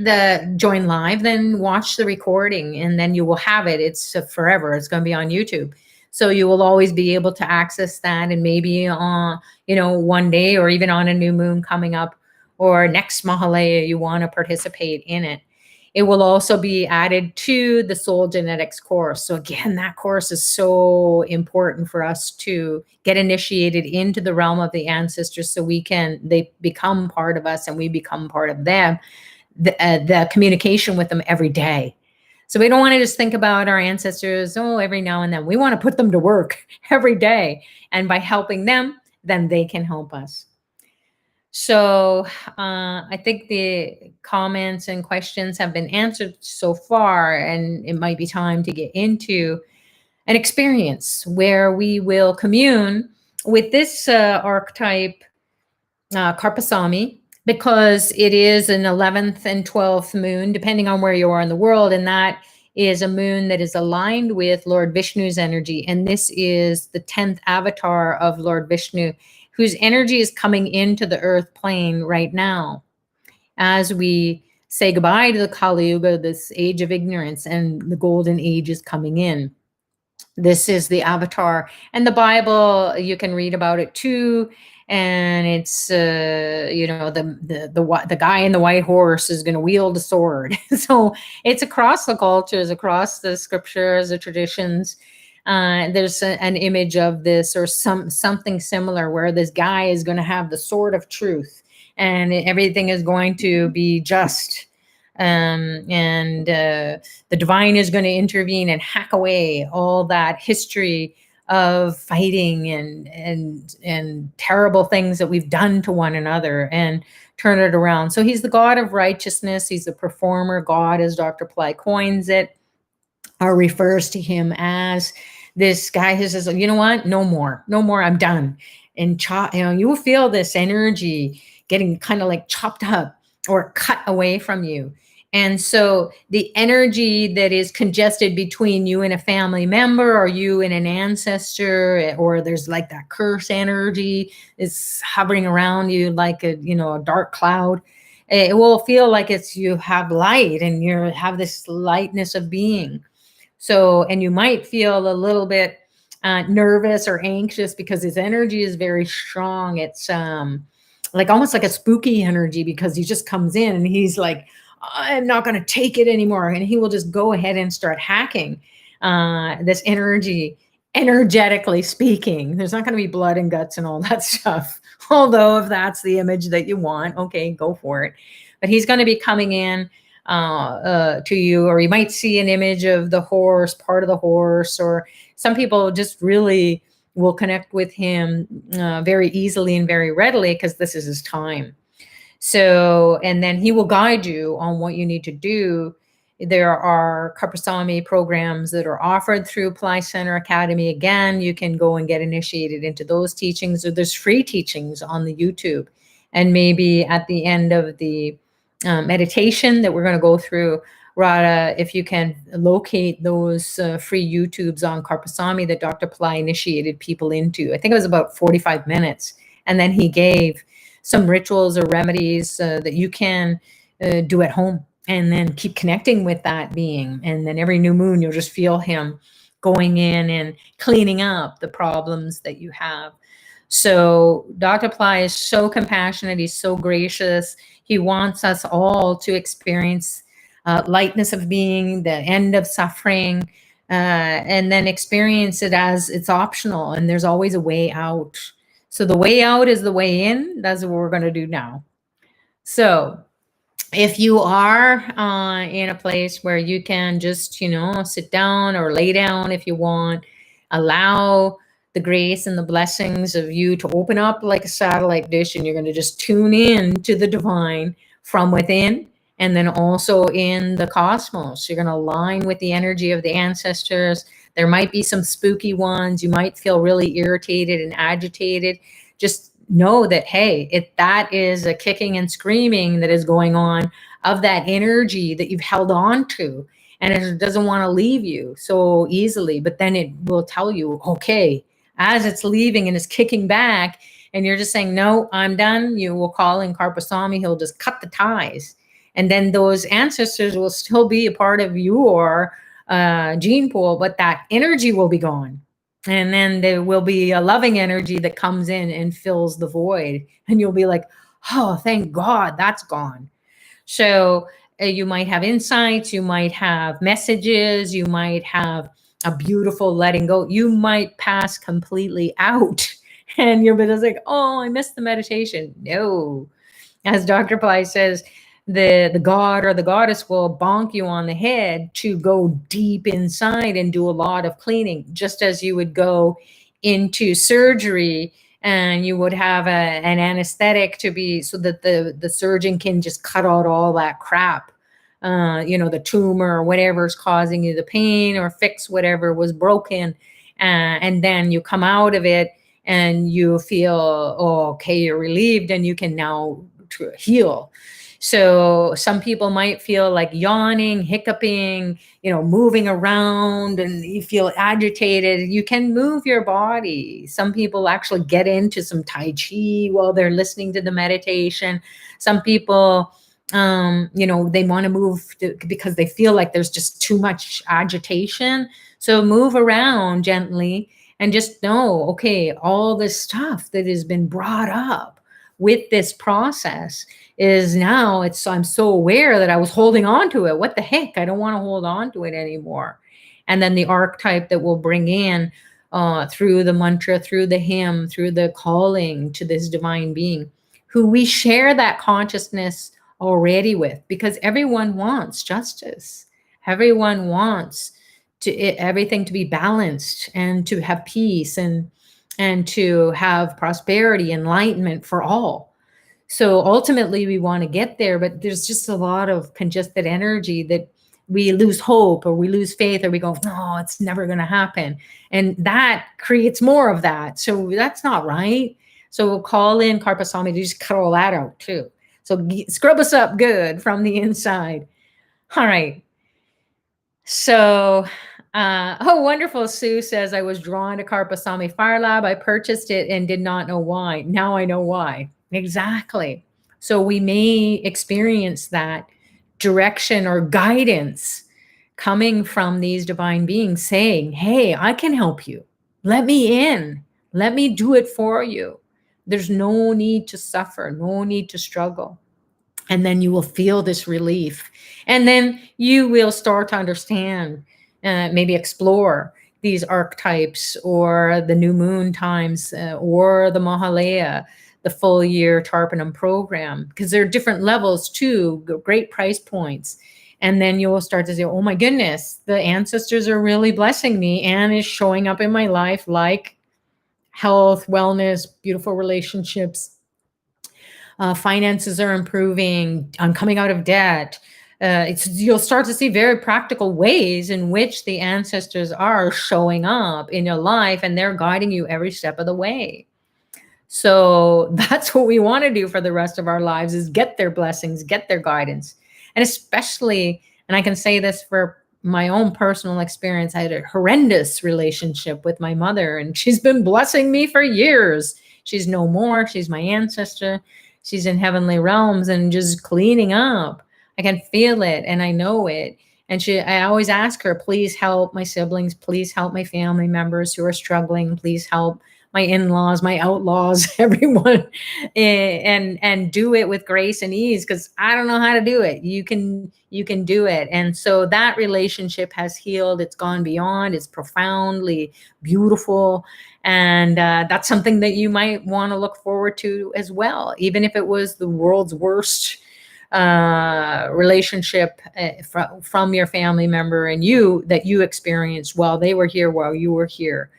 Speaker 1: join live, then watch the recording and then you will have it. It's forever. It's going to be on YouTube. So you will always be able to access that. And maybe on, one day or even on a new moon coming up or next Mahalaya, you want to participate in it. It will also be added to the soul genetics course. So again, that course is so important for us to get initiated into the realm of the ancestors so they become part of us and we become part of them, the communication with them every day. So we don't want to just think about our ancestors, every now and then. We want to put them to work every day. And by helping them, then they can help us. So I think the comments and questions have been answered so far, and it might be time to get into an experience where we will commune with this archetype, Karpasamy, because it is an 11th and 12th moon, depending on where you are in the world. And that is a moon that is aligned with Lord Vishnu's energy. And this is the 10th avatar of Lord Vishnu, whose energy is coming into the earth plane right now as we say goodbye to the Kali Yuga, this age of ignorance, and the golden age is coming in. This is the avatar, and the Bible, you can read about it too. And it's the guy in the white horse is going to wield a sword. So it's across the cultures, across the scriptures, the traditions. There's an image of this or something similar where this guy is going to have the sword of truth, and everything is going to be just. And the divine is going to intervene and hack away all that history of fighting and terrible things that we've done to one another and turn it around. So he's the God of righteousness. He's the performer God, as Dr. Ply coins it, or refers to him as this guy who says, you know what? No more, I'm done. And you will feel this energy getting kind of like chopped up or cut away from you. And so the energy that is congested between you and a family member or you and an ancestor, or there's like that curse energy is hovering around you like a dark cloud. It will feel like you have light and you have this lightness of being. So, and you might feel a little bit nervous or anxious because his energy is very strong. It's like almost like a spooky energy because he just comes in and he's like, I'm not going to take it anymore. And he will just go ahead and start hacking this energy, energetically speaking. There's not going to be blood and guts and all that stuff. Although if that's the image that you want, okay, go for it. But he's going to be coming in to you, or you might see an image of the horse, part of the horse, or some people just really will connect with him very easily and very readily because this is his time. So, and then he will guide you on what you need to do. There are Karpasamy programs that are offered through Ply Center Academy. Again, you can go and get initiated into those teachings, or there's free teachings on the YouTube. And maybe at the end of the meditation that we're going to go through, Radha, if you can locate those free YouTubes on Karpasamy that Dr. Ply initiated people into. I think it was about 45 minutes. And then he gave some rituals or remedies that you can do at home and then keep connecting with that being. And then every new moon, you'll just feel him going in and cleaning up the problems that you have. So Dr. Ply is so compassionate. He's so gracious. He wants us all to experience lightness of being, the end of suffering, and then experience it as it's optional. And there's always a way out. So the way out is the way in. That's what we're going to do now. So if you are in a place where you can just, sit down or lay down if you want, allow the grace and the blessings of you to open up like a satellite dish, and you're going to just tune in to the divine from within and then also in the cosmos. You're going to align with the energy of the ancestors. There might be some spooky ones. You might feel really irritated and agitated. Just know that, hey, that is a kicking and screaming that is going on of that energy that you've held on to, and it doesn't want to leave you so easily. But then it will tell you, okay, as it's leaving and it's kicking back, and you're just saying, no, I'm done. You will call in Karpasamy. He'll just cut the ties. And then those ancestors will still be a part of your gene pool, but that energy will be gone. And then there will be a loving energy that comes in and fills the void. And you'll be like, oh, thank God that's gone. So you might have insights, you might have messages, you might have a beautiful letting go. You might pass completely out and you'll be just like, oh, I missed the meditation. No. As Dr. Ply says, the god or the goddess will bonk you on the head to go deep inside and do a lot of cleaning, just as you would go into surgery and you would have an anesthetic to be so that the surgeon can just cut out all that crap, the tumor or whatever's causing you the pain, or fix whatever was broken, and then you come out of it and you feel, oh, okay, you're relieved and you can now heal. So some people might feel like yawning, hiccuping, moving around, and you feel agitated. You can move your body. Some people actually get into some Tai Chi while they're listening to the meditation. Some people, they want to move because they feel like there's just too much agitation. So move around gently and just know, okay, all this stuff that has been brought up with this process is now I'm so aware that I was holding on to it. What the heck? I don't want to hold on to it anymore. And then the archetype that will bring in through the mantra, through the hymn, through the calling to this divine being, who we share that consciousness already with, because everyone wants justice. Everyone wants everything to be balanced and to have peace and to have prosperity, enlightenment for all. So ultimately we want to get there, but there's just a lot of congested energy that we lose hope or we lose faith or we go, no, it's never going to happen. And that creates more of that. So that's not right. So we'll call in Karpasamy to just cut all that out too. So scrub us up good from the inside. All right. So, oh, wonderful. Sue says, I was drawn to Karpasamy Fire Lab. I purchased it and did not know why. Now I know why. Exactly. So we may experience that direction or guidance coming from these divine beings saying, hey, I can help you. Let me in. Let me do it for you. There's no need to suffer, no need to struggle. And then you will feel this relief. And then you will start to understand, maybe explore these archetypes or the new moon times or the Mahalaya, the full year Tarpanam program, because there are different levels too, great price points. And then you will start to say, oh my goodness, the ancestors are really blessing me and is showing up in my life, like health, wellness, beautiful relationships. Finances are improving. I'm coming out of debt. You'll start to see very practical ways in which the ancestors are showing up in your life, and they're guiding you every step of the way. So that's what we want to do for the rest of our lives, is get their blessings, get their guidance. And especially, and I can say this for my own personal experience, I had a horrendous relationship with my mother, and she's been blessing me for years. She's no more. She's my ancestor. She's in heavenly realms and just cleaning up. I can feel it and I know it. And I always ask her, please help my siblings, please help my family members who are struggling, please help my in-laws, my outlaws, everyone, and do it with grace and ease, because I don't know how to do it. You can do it. And so that relationship has healed. It's gone beyond. It's profoundly beautiful. And that's something that you might want to look forward to as well, even if it was the world's worst relationship from your family member and you that you experienced while they were here, while you were here.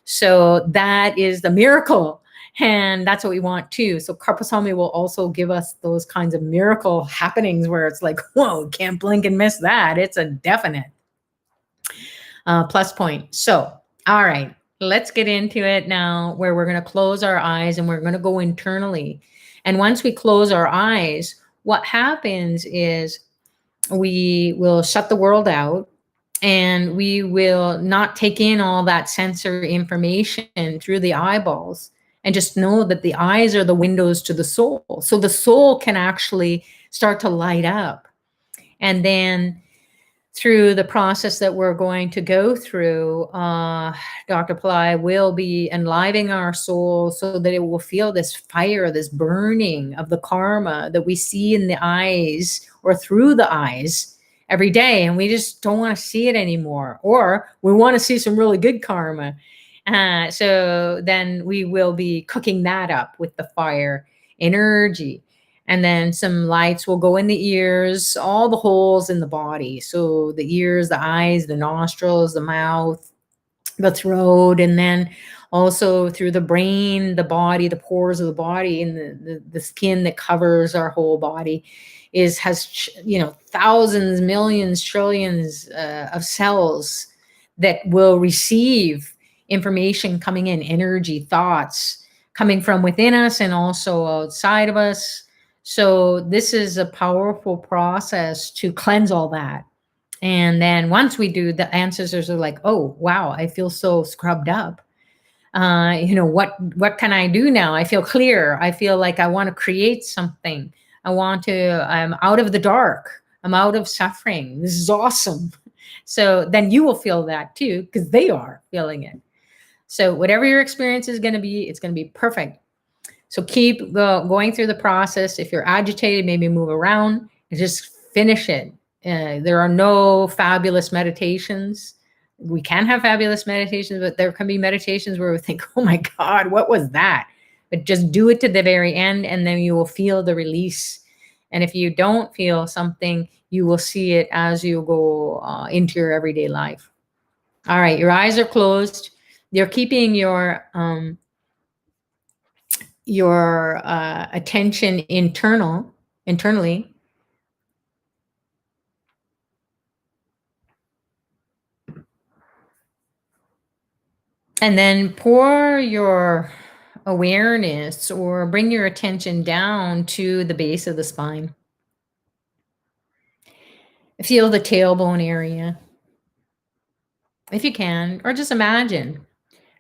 Speaker 1: So that is the miracle. And that's what we want too. So Karpasamy will also give us those kinds of miracle happenings where it's like, whoa, can't blink and miss that. It's a definite plus point. So, all right, let's get into it now, where we're going to close our eyes and we're going to go internally. And once we close our eyes, what happens is we will shut the world out. And we will not take in all that sensory information through the eyeballs, and just know that the eyes are the windows to the soul. So the soul can actually start to light up. And then through the process that we're going to go through, Dr. Ply will be enlivening our soul so that it will feel this fire, this burning of the karma that we see in the eyes or through the eyes every day. And we just don't want to see it anymore. Or we want to see some really good karma. So then we will be cooking that up with the fire energy. And then some lights will go in the ears, all the holes in the body. So the ears, the eyes, the nostrils, the mouth, the throat, and then also through the brain, the body, the pores of the body, and the skin that covers our whole body has thousands, millions, trillions of cells that will receive information coming in, energy, thoughts coming from within us and also outside of us. So this is a powerful process to cleanse all that. And then once we do, the ancestors are like, oh, wow, I feel so scrubbed up. What can I do now? I feel clear. I feel like I want to create something. I'm out of the dark. I'm out of suffering. This is awesome. So then you will feel that too, because they are feeling it. So whatever your experience is going to be, it's going to be perfect. So keep going through the process. If you're agitated, maybe move around and just finish it. There are no fabulous meditations. We can have fabulous meditations, but there can be meditations where we think, oh my God, what was that? But just do it to the very end, and then you will feel the release. And if you don't feel something, you will see it as you go into your everyday life. All right, your eyes are closed. You're keeping your attention internally. And then pour your awareness or bring your attention down to the base of the spine. Feel the tailbone area, if you can, or just imagine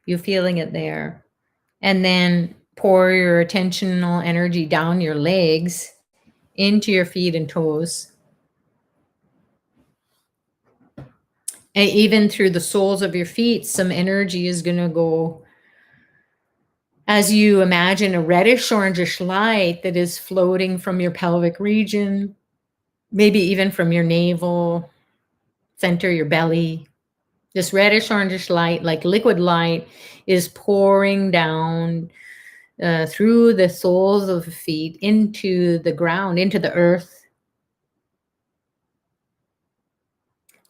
Speaker 1: you feeling it there. And then pour your attentional energy down your legs into your feet and toes. And even through the soles of your feet, some energy is going to go as you imagine a reddish orangish light that is floating from your pelvic region, maybe even from your navel center, your belly. This reddish orangish light, like liquid light, is pouring down through the soles of the feet into the ground, into the earth,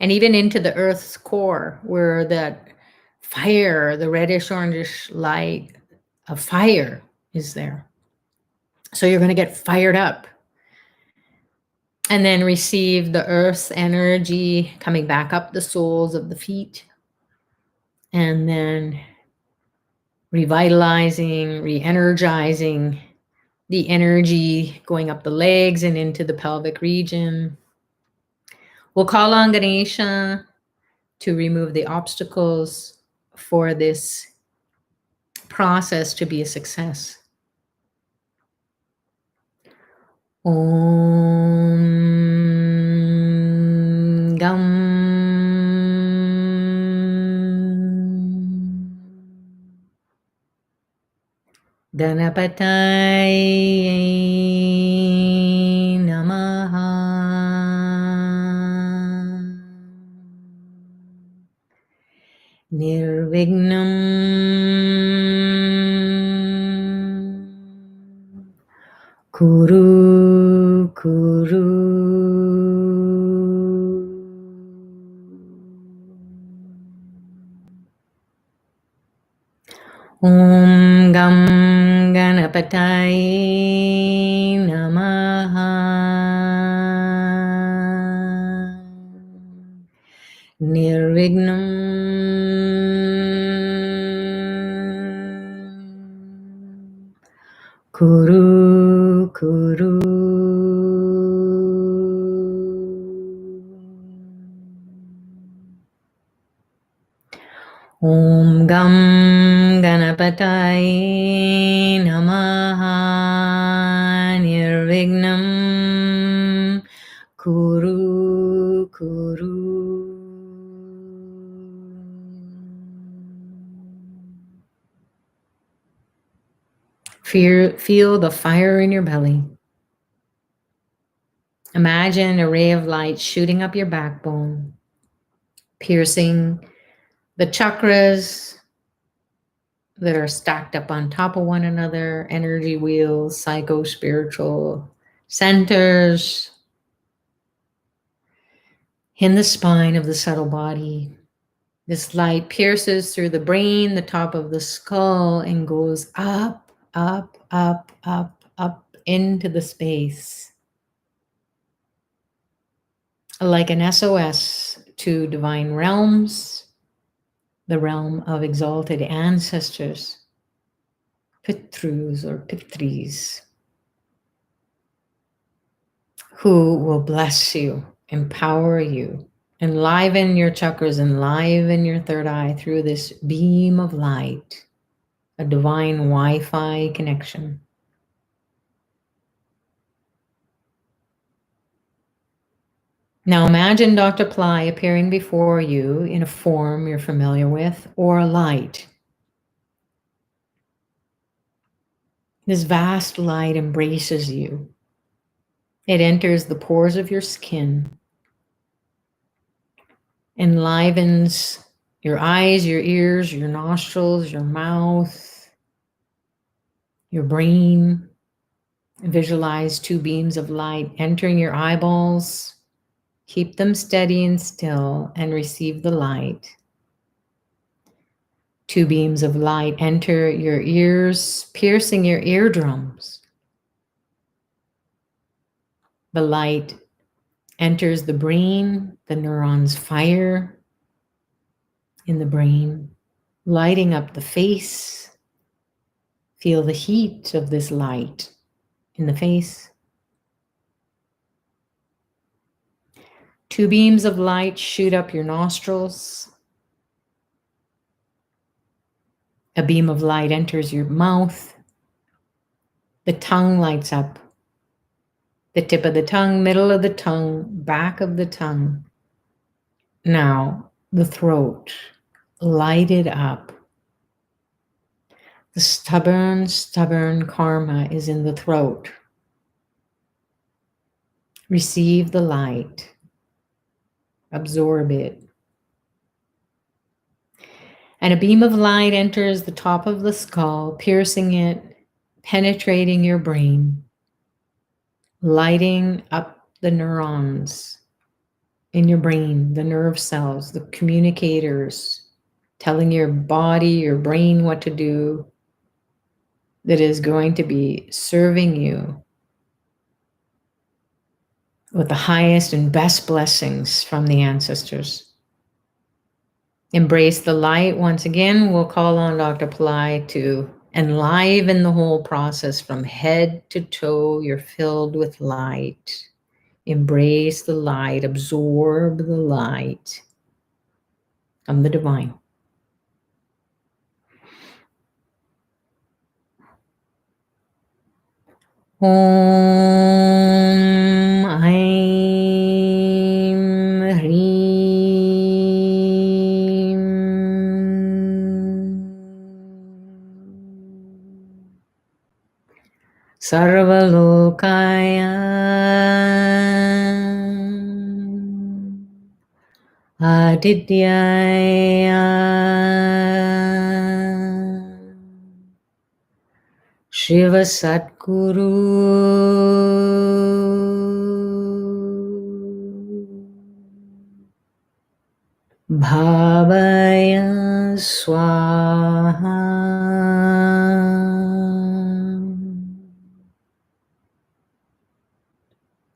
Speaker 1: and even into the earth's core, where that fire, the reddish orangish light of fire is there. So you're going to get fired up. And then receive the earth's energy coming back up the soles of the feet. And then revitalizing, re-energizing the energy going up the legs and into the pelvic region. We'll call on Ganesha to remove the obstacles for this process to be a success. Om Gam Ganapataye Namaha. Nirvignam Kuru Kuru. Om Gam Ganapataye Namaha. Nirvignam Kuru Kuru. Om Gam Ganapataye Namaha. Nirvignam Kuru Kuru. Feel the fire in your belly. Imagine a ray of light shooting up your backbone, piercing the chakras that are stacked up on top of one another, energy wheels, psycho-spiritual centers in the spine of the subtle body. This light pierces through the brain, the top of the skull, and goes up, up, up, up, up into the space. Like an SOS to divine realms, the realm of exalted ancestors, Pitrus or Pitris, who will bless you, empower you, enliven your chakras, enliven your third eye through this beam of light, a divine Wi-Fi connection. Now imagine Dr. Ply appearing before you in a form you're familiar with or a light. This vast light embraces you. It enters the pores of your skin, enlivens your eyes, your ears, your nostrils, your mouth, your brain. Visualize two beams of light entering your eyeballs. Keep them steady and still and receive the light. Two beams of light enter your ears, piercing your eardrums. The light enters the brain, the neurons fire in the brain, lighting up the face. Feel the heat of this light in the face. Two beams of light shoot up your nostrils. A beam of light enters your mouth. The tongue lights up. The tip of the tongue, middle of the tongue, back of the tongue. Now, the throat, light it up. The stubborn karma is in the throat. Receive the light. Absorb it. And a beam of light enters the top of the skull, piercing it, penetrating your brain, lighting up the neurons in your brain, the nerve cells, the communicators, telling your body, your brain what to do, that is going to be serving you with the highest and best blessings from the ancestors. Embrace the light. Once again, we'll call on Dr. Pillai to enliven the whole process from head to toe. You're filled with light. Embrace the light. Absorb the light from the divine. Om Aim Hreem Sarvalokaya Adityaya Shiva Satguru Bhavaya Swaha.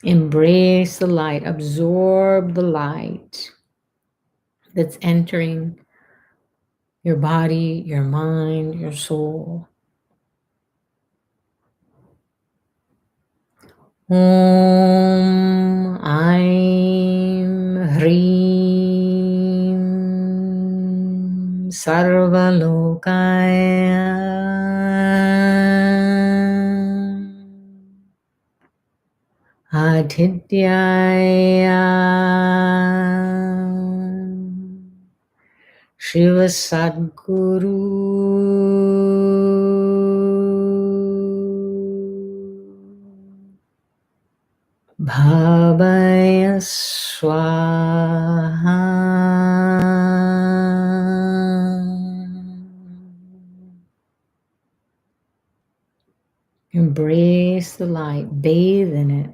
Speaker 1: Embrace the light, absorb the light that's entering your body, your mind, your soul. Om Aim Hreem Sarvalokaya Adityaya Shiva Sadguru Bhavaya Swaha. Embrace the light, bathe in it,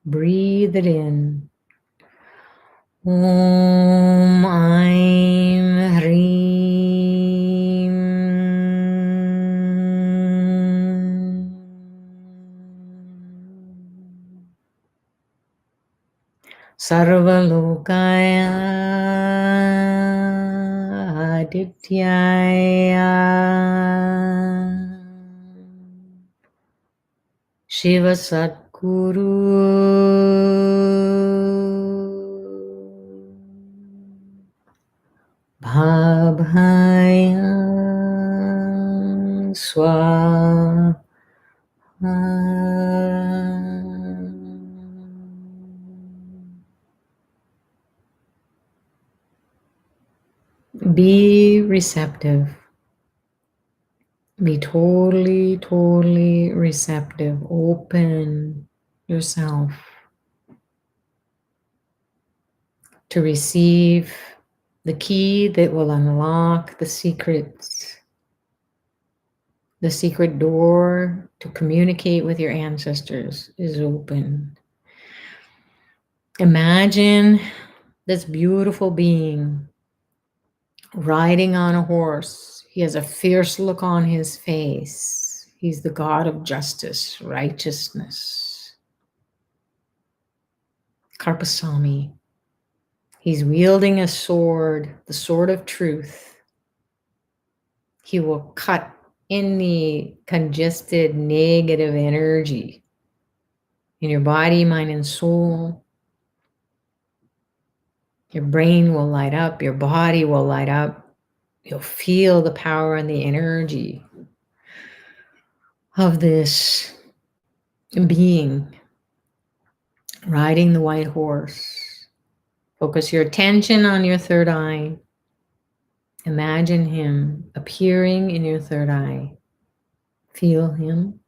Speaker 1: breathe it in. Om Aim Hreem. Sarvalokaya Adityaya Shiva Satguru Bhavaya Swaha. Be receptive. Be totally, totally receptive. Open yourself to receive the key that will unlock the secrets, the secret door to communicate with your ancestors is open. Imagine this beautiful being riding on a horse. He has a fierce look on his face. He's the God of justice, righteousness. Karpasamy. He's wielding a sword, the sword of truth. He will cut any congested negative energy in your body, mind, and soul. Your brain will light up, your body will light up. You'll feel the power and the energy of this being riding the white horse. Focus your attention on your third eye. Imagine him appearing in your third eye. Feel him.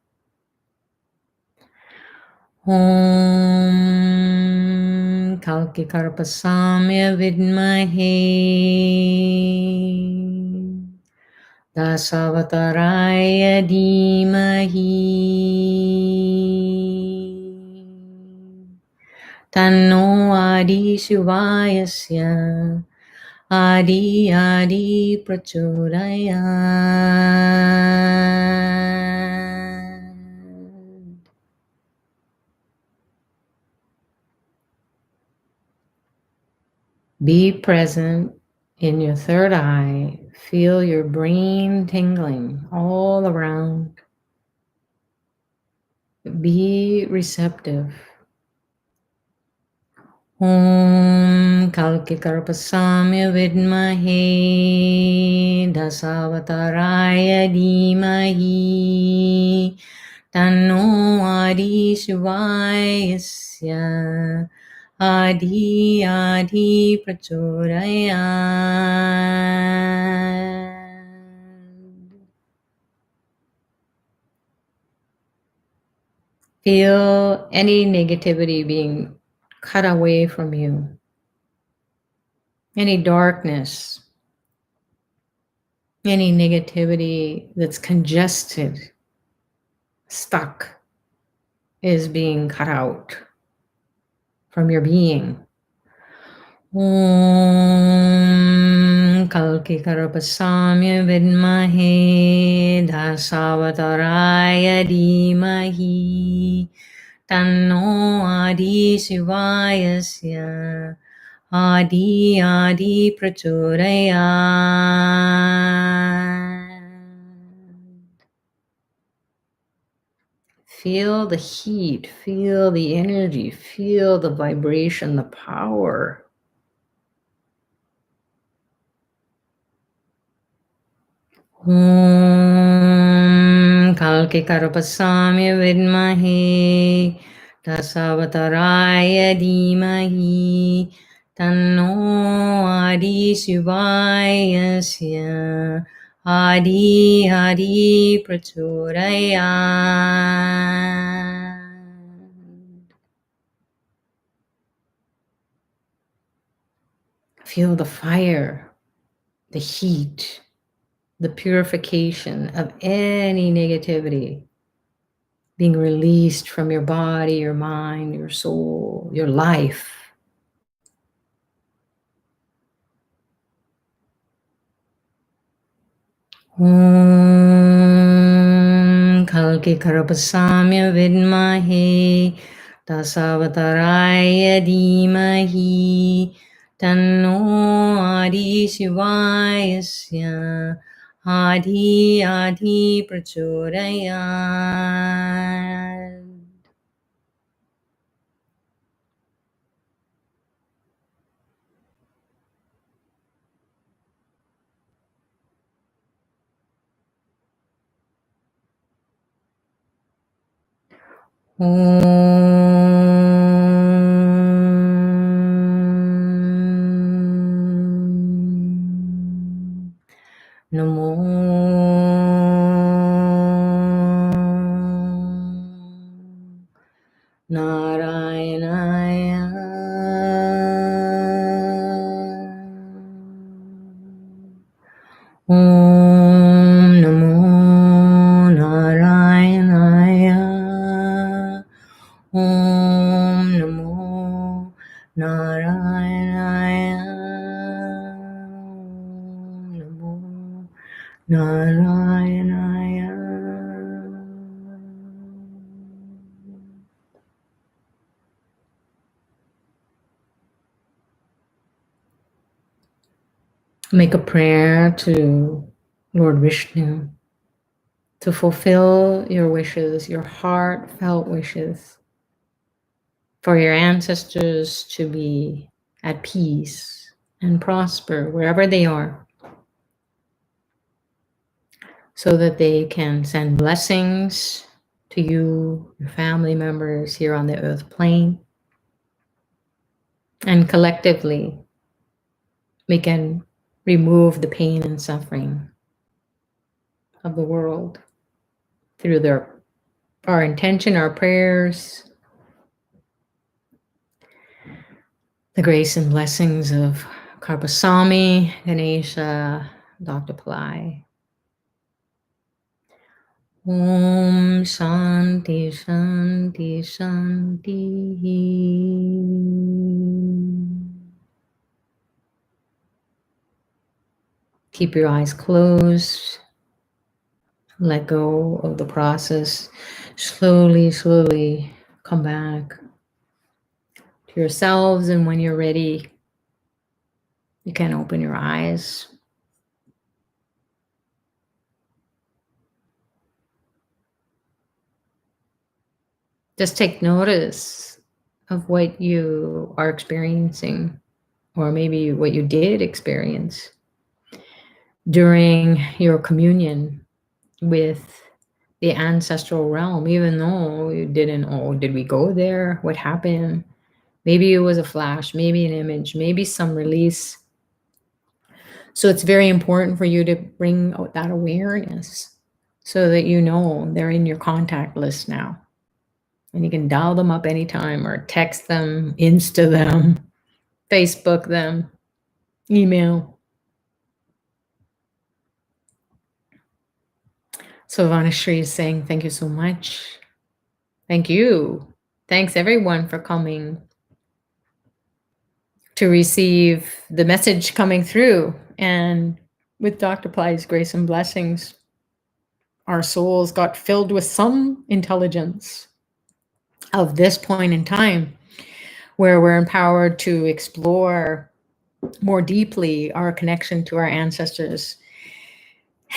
Speaker 1: Om Kalki Karpasamya Vidmahe Dasavataraaya Dhimahi Tanno Adi Shivayasya Adi Adi Prachodaya. Be present in your third eye. Feel your brain tingling all around. Be receptive. Om Kalki Karpasamya Vidmahe Dasavataraaya Dhimahi Tanno Adi Shivayasya Adi Adi Prachodaya. Feel any negativity being cut away from you. Any darkness, any negativity that's congested, stuck, is being cut out from your being. Om Kalki Karpasamya Vidmahe Dasavataraaya Dhimahi Tanno Adi Shivayasya Adi Adi Prachodaya. Feel the heat, feel the energy, feel the vibration, the power. Om Kalki Karpasamya Vidmahe Dasavataraaya Dhimahi Tanno Adi Shivayasya Adi Adi Prachodaya. Feel the fire, the heat, the purification of any negativity being released from your body, your mind, your soul, your life. Om Kalki Karapasamya Vidmahe Dasavataraaya Dhimahi Tanno Adi Shivayasya Adi Adi Prachodayat. Om Namo Narayanaya. Om Namo Narayanaya. Om Namo Narayanaya. Om Namo Narayanaya. Make a prayer to Lord Vishnu to fulfill your wishes, your heartfelt wishes, for your ancestors to be at peace and prosper wherever they are, so that they can send blessings to you, your family members here on the earth plane, and collectively we can remove the pain and suffering of the world through our intention, our prayers, the grace and blessings of Karpasamy, Ganesha, Dr. Palai. Om Shanti Shanti Shanti. Keep your eyes closed. Let go of the process. Slowly, slowly come back to yourselves, and when you're ready, you can open your eyes. Just take notice of what you are experiencing, or maybe what you did experience during your communion with the ancestral realm, even though you didn't, oh, did we go there? What happened? Maybe it was a flash, maybe an image, maybe some release. So it's very important for you to bring out that awareness so that you know they're in your contact list now. And you can dial them up anytime, or text them, Insta them, Facebook them, email. So Vanashri is saying, thank you so much. Thank you. Thanks everyone for coming to receive the message coming through. And with Dr. Ply's grace and blessings, our souls got filled with some intelligence of this point in time, where we're empowered to explore more deeply our connection to our ancestors.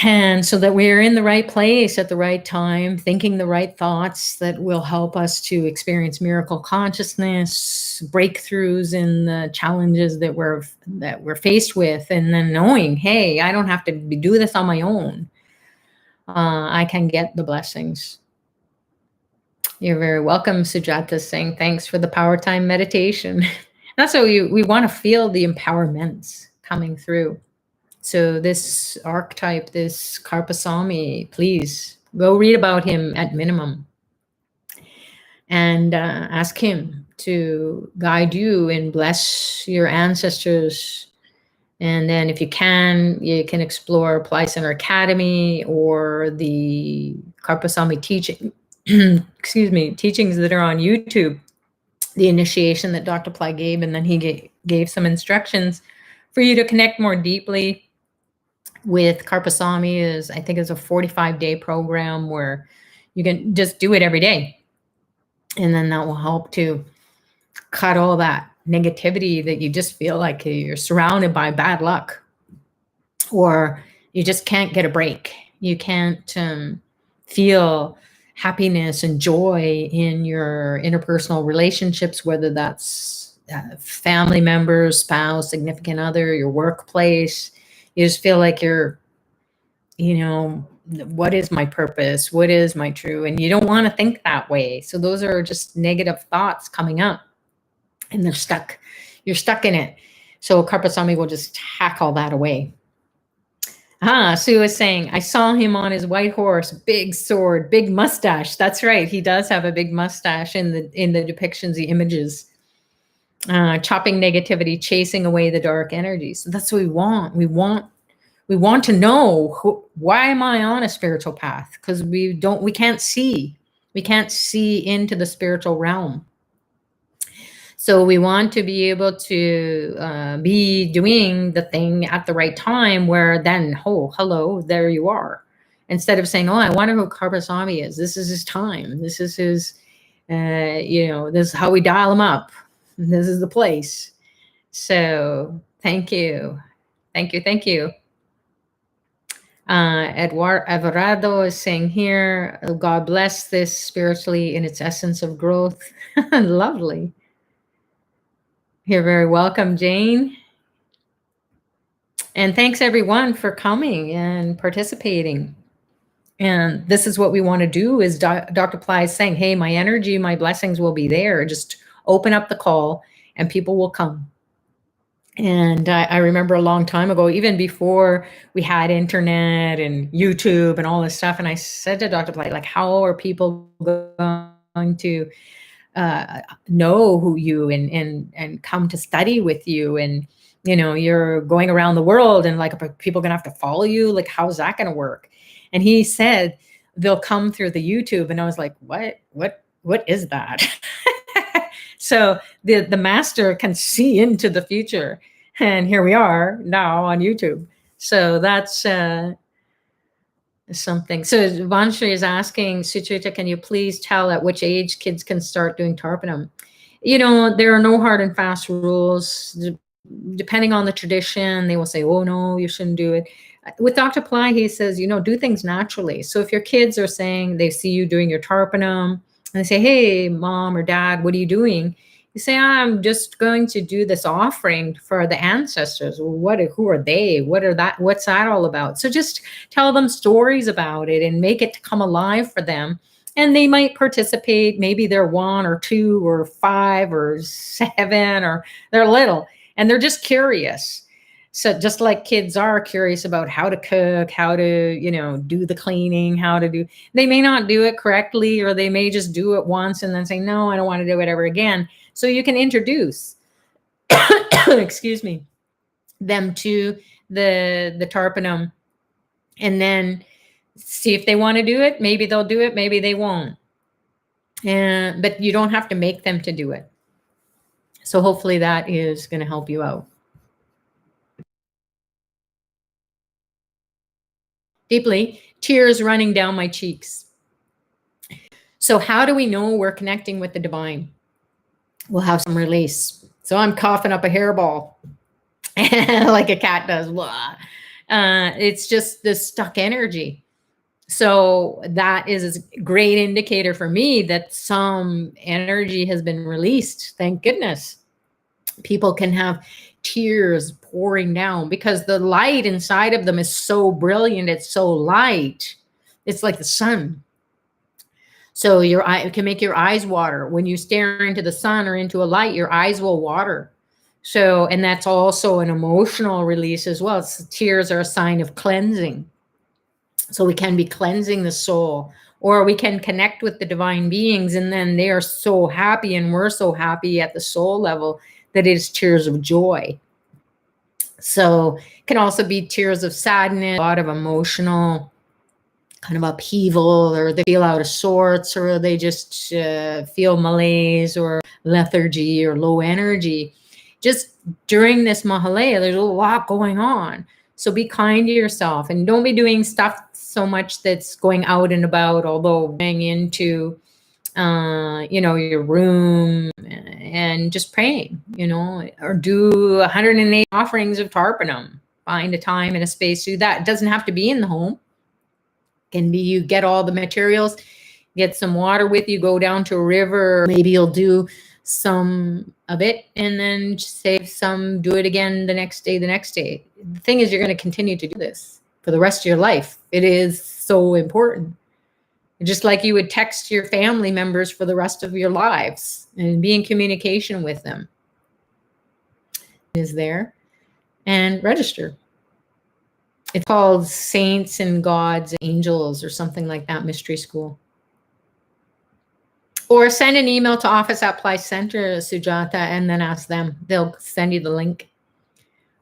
Speaker 1: And so that we're in the right place at the right time, thinking the right thoughts that will help us to experience miracle consciousness, breakthroughs in the challenges that we're faced with, and then knowing, hey, I don't have to do this on my own. I can get the blessings. You're very welcome. Sujata saying, thanks for the power time meditation. That's what we want to feel the empowerments coming through. So this archetype, this Karpasamy, please go read about him at minimum, and ask him to guide you and bless your ancestors And then if you can explore Apply Center Academy or the Karpasamy teaching, excuse me, teachings that are on YouTube, the initiation that Dr. Ply gave, and then he gave some instructions for you to connect more deeply with Karpasamy. Is, I think, is a 45-day program where you can just do it every day. And then that will help to cut all that negativity that you just feel like you're surrounded by bad luck, or you just can't get a break. You can't feel happiness and joy in your interpersonal relationships, whether that's family members, spouse, significant other, your workplace. You just feel like you're, what is my purpose? What is my true? And you don't want to think that way. So those are just negative thoughts coming up, and they're stuck. You're stuck in it. So Karpasamy will just hack all that away. Sue is saying, I saw him on his white horse, big sword, big mustache. That's right. He does have a big mustache in the depictions, the images. Chopping negativity, chasing away the dark energies. So that's what we want. We want to know, why am I on a spiritual path? Because we can't see. We can't see into the spiritual realm. So we want to be able to be doing the thing at the right time, where then, oh, hello, there you are. Instead of saying, oh, I wonder who Karpasamy is. This is his time. This is his, this is how we dial him up. This is the place. So thank you. Thank you. Thank you. Everardo is saying here, God bless this spiritually in its essence of growth. Lovely. You're very welcome, Jane. And thanks everyone for coming and participating. And this is what we want to do, is Dr. Ply is saying, hey, my energy, my blessings will be there. Just open up the call and people will come. And I remember a long time ago, even before we had internet and YouTube and all this stuff, and I said to Dr. Ply, like, how are people going to know who you and come to study with you? And you're going around the world, and like, are people gonna have to follow you? Like, how's that gonna work? And he said they'll come through the YouTube. And I was like, what is that? So the master can see into the future, and here we are now on YouTube. So that's something. So Vanshri is asking, Suchita, can you please tell at which age kids can start doing Tarpanam? There are no hard and fast rules. Depending on the tradition, they will say, oh no, you shouldn't do it. With Dr. Ply, he says, do things naturally. So if your kids are saying they see you doing your Tarpanam, and they say, hey, mom or dad, what are you doing? You say, I'm just going to do this offering for the ancestors. Well, who are they? What's that all about? So just tell them stories about it and make it come alive for them. And they might participate. Maybe they're 1 or 2 or 5 or 7, or they're little and they're just curious. So just like kids are curious about how to cook, how to, do the cleaning, they may not do it correctly, or they may just do it once and then say, no, I don't want to do it ever again. So you can introduce, excuse me, them to the Tarpanam, and then see if they want to do it. Maybe they'll do it, maybe they won't. But you don't have to make them to do it. So hopefully that is going to help you out. Deeply, tears running down my cheeks. So how do we know we're connecting with the divine? We'll have some release. So I'm coughing up a hairball like a cat does. It's just this stuck energy. So that is a great indicator for me that some energy has been released. Thank goodness. People can have tears pouring down because the light inside of them is so brilliant. It's so light. It's like the sun. So it can make your eyes water. When you stare into the sun or into a light, your eyes will water. So, and that's also an emotional release as well. Tears are a sign of cleansing. So we can be cleansing the soul, or we can connect with the divine beings, and then they are so happy and we're so happy at the soul level that it is tears of joy. So it can also be tears of sadness, a lot of emotional kind of upheaval, or they feel out of sorts, or they just feel malaise or lethargy or low energy. Just during this Mahalaya, there's a lot going on. So be kind to yourself and don't be doing stuff so much that's going out and about, although going into your room and just praying, or do 108 offerings of Tarpanum. Find a time and a space to do that. It doesn't have to be in the home. Can be you get all the materials, get some water with you, go down to a river. Maybe you'll do some of it and then save some, do it again the next day. The thing is, you're going to continue to do this for the rest of your life. It is so important. Just like you would text your family members for the rest of your lives and be in communication with them. Is there and register. It's called Saints and Gods, Angels, or something like that, Mystery School. Or send an email to office@Ply-Center, Sujata, and then ask them. They'll send you the link.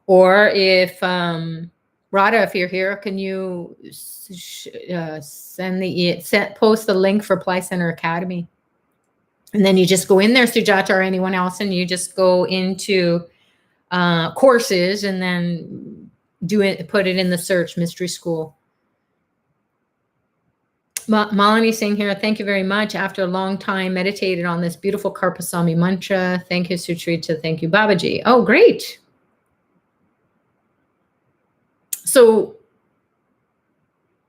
Speaker 1: Or if, Radha, if you're here, can you post the link for Ply-Center Academy? And then you just go in there, Sujata, or anyone else, and you just go into courses and then put it in the search, Mystery School. Malini saying here, thank you very much. After a long time, meditated on this beautiful Karpasamy mantra. Thank you, Sutrita. Thank you, Babaji. Oh, great. So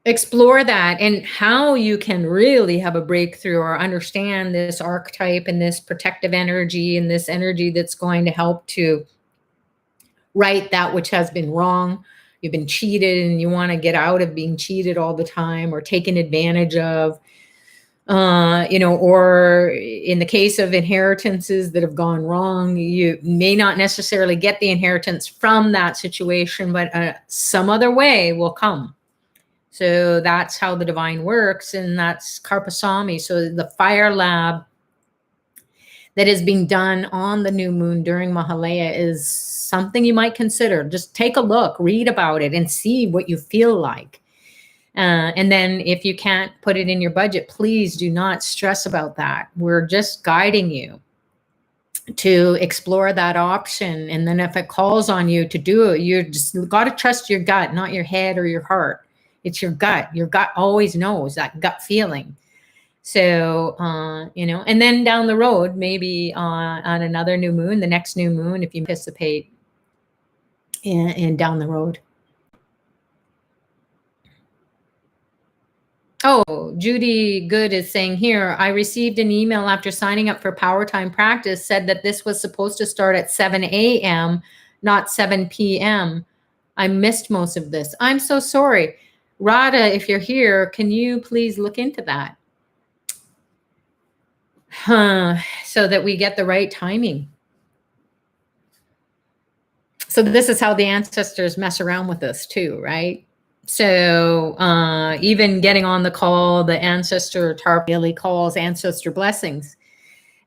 Speaker 1: explore that and how you can really have a breakthrough or understand this archetype and this protective energy and this energy that's going to help to right that which has been wrong. You've been cheated and you want to get out of being cheated all the time or taken advantage of, or in the case of inheritances that have gone wrong, you may not necessarily get the inheritance from that situation, but some other way will come. So that's how the divine works, and that's Karpasamy. So the fire lab that is being done on the new moon during Mahalaya is something you might consider. Just take a look, read about it, and see what you feel like. And then if you can't put it in your budget, please do not stress about that. We're just guiding you to explore that option. And then if it calls on you to do it, you just got to trust your gut, not your head or your heart. It's your gut. Your gut always knows, that gut feeling. So, and then down the road, maybe on another new moon, the next new moon, if you participate in down the road. Oh, Judy Good is saying here, I received an email after signing up for Powertime practice, said that this was supposed to start at 7 a.m., not 7 p.m. I missed most of this. I'm so sorry. Radha, if you're here, can you please look into that? So that we get the right timing. So this is how the ancestors mess around with us too, right? So even getting on the call, the ancestor Tarpali calls ancestor blessings.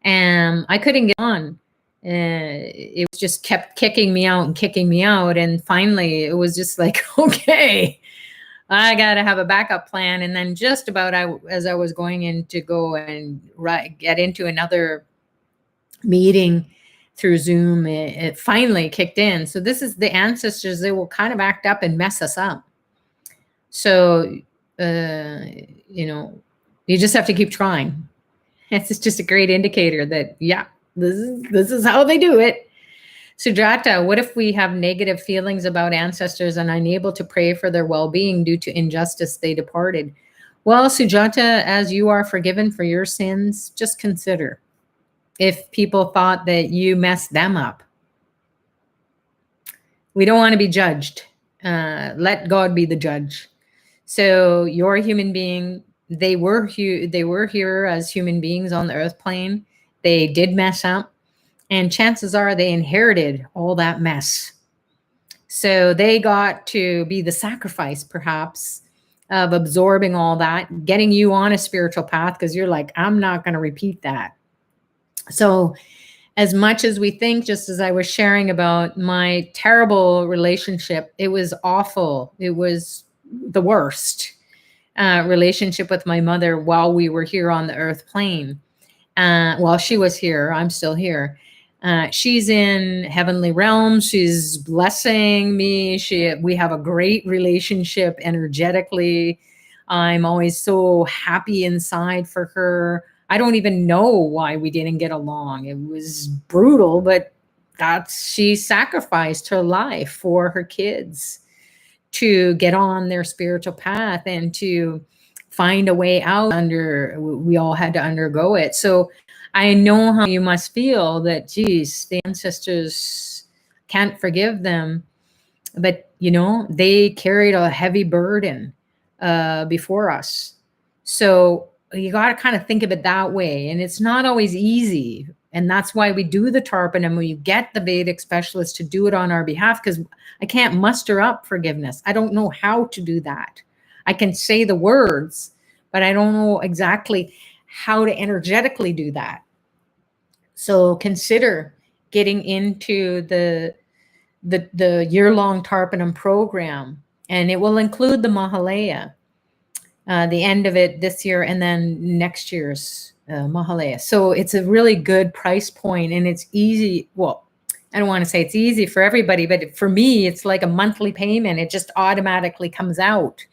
Speaker 1: And I couldn't get on. It just kept kicking me out. And finally it was just like, okay, I got to have a backup plan. And then just about as I was going in to go and get into another meeting through Zoom, it finally kicked in. So this is the ancestors. They will kind of act up and mess us up. So, you just have to keep trying. It's just a great indicator that, yeah, this is how they do it. Sujata, what if we have negative feelings about ancestors and unable to pray for their well-being due to injustice they departed? Well, Sujata, as you are forgiven for your sins, just consider if people thought that you messed them up. We don't want to be judged. Let God be the judge. So you're a human being. They were here as human beings on the earth plane. They did mess up. And chances are they inherited all that mess. So they got to be the sacrifice, perhaps, of absorbing all that, getting you on a spiritual path, because you're like, I'm not going to repeat that. So as much as we think, just as I was sharing about my terrible relationship, it was awful. It was the worst relationship with my mother while we were here on the earth plane. While she was here, I'm still here. She's in heavenly realms. She's blessing me. We have a great relationship energetically. I'm always so happy inside for her. I don't even know why we didn't get along. It was brutal, but she sacrificed her life for her kids to get on their spiritual path and to find a way out. We all had to undergo it. So I know how you must feel that, geez, the ancestors can't forgive them, but they carried a heavy burden before us. So you got to kind of think of it that way, and it's not always easy. And that's why we do the tarpanam. We get the Vedic specialist to do it on our behalf, because I can't muster up forgiveness. I don't know how to do that. I can say the words, but I don't know exactly how to energetically do that. So consider getting into the year-long tarpanam program, and it will include the Mahalaya, the end of it this year, and then next year's Mahalaya. So it's a really good price point, and it's easy. Well, I don't want to say it's easy for everybody, but for me, it's like a monthly payment. It just automatically comes out.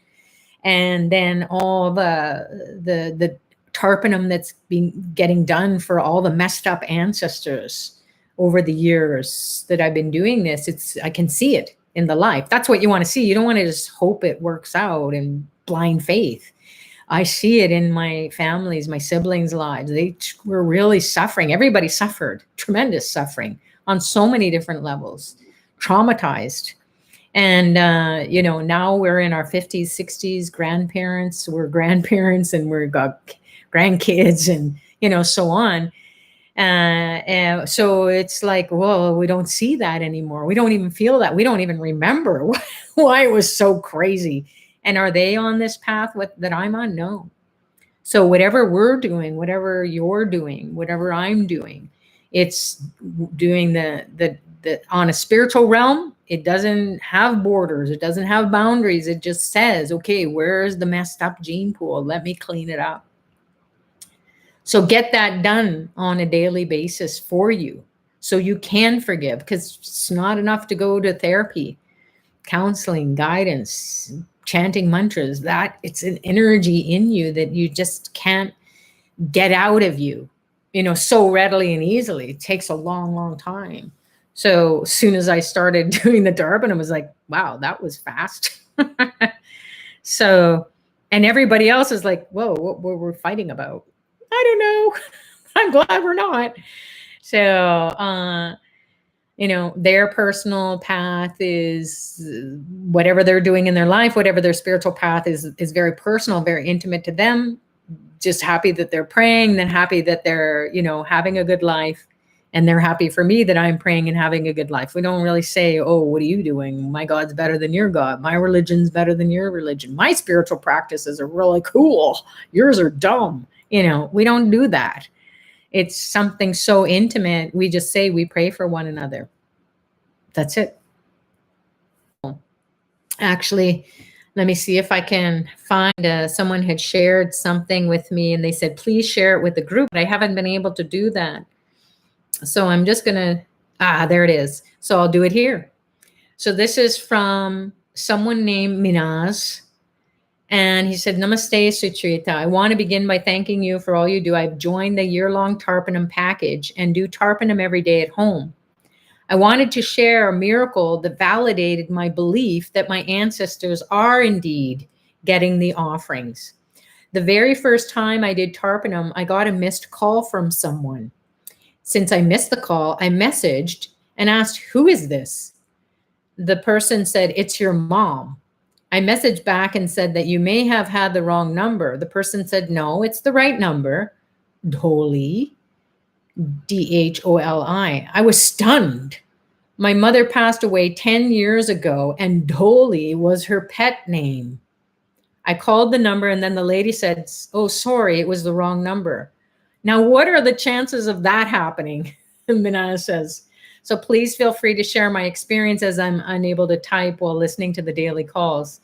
Speaker 1: And then all the tarpanam that's been getting done for all the messed up ancestors over the years that I've been doing this, I can see it in the life. That's what you want to see. You don't want to just hope it works out in blind faith. I see it in my family's, my siblings' lives. They were really suffering. Everybody suffered, tremendous suffering on so many different levels, traumatized. And, now we're in our 50s, 60s, grandparents, we're grandparents, and we've got grandkids and, so on. And so it's like, well, we don't see that anymore. We don't even feel that. We don't even remember why it was so crazy. And are they on this path that I'm on? No. So whatever we're doing, whatever you're doing, whatever I'm doing, it's doing the on a spiritual realm. It doesn't have borders. It doesn't have boundaries. It just says, okay, where's the messed up gene pool? Let me clean it up. So get that done on a daily basis for you, so you can forgive, because it's not enough to go to therapy, counseling, guidance, chanting mantras. That it's an energy in you that you just can't get out of you, so readily and easily. It takes a long, long time. So as soon as I started doing the tarpanam, I was like, wow, that was fast. So, and everybody else is like, whoa, what were we fighting about? I don't know. I'm glad we're not. So, their personal path is whatever they're doing in their life, whatever their spiritual path is very personal, very intimate to them. Just happy that they're praying, then happy that they're, having a good life. And they're happy for me that I'm praying and having a good life. We don't really say, oh, what are you doing? My God's better than your God. My religion's better than your religion. My spiritual practices are really cool. Yours are dumb. We don't do that. It's something so intimate. We just say we pray for one another. That's it. Actually, let me see if I can find someone had shared something with me and they said, please share it with the group. But I haven't been able to do that. So I'm just going to, there it is. So I'll do it here. So this is from someone named Minaz. And he said, Namaste, Suchita. I want to begin by thanking you for all you do. I've joined the year-long tarpanam package and do tarpanam every day at home. I wanted to share a miracle that validated my belief that my ancestors are indeed getting the offerings. The very first time I did tarpanam, I got a missed call from someone. Since I missed the call, I messaged and asked, who is this? The person said, it's your mom. I messaged back and said that you may have had the wrong number. The person said, no, it's the right number. Dholi, Dholi. I was stunned. My mother passed away 10 years ago and Dholi was her pet name. I called the number and then the lady said, oh, sorry, it was the wrong number. Now, what are the chances of that happening? Minaj says. So please feel free to share my experience as I'm unable to type while listening to the daily calls.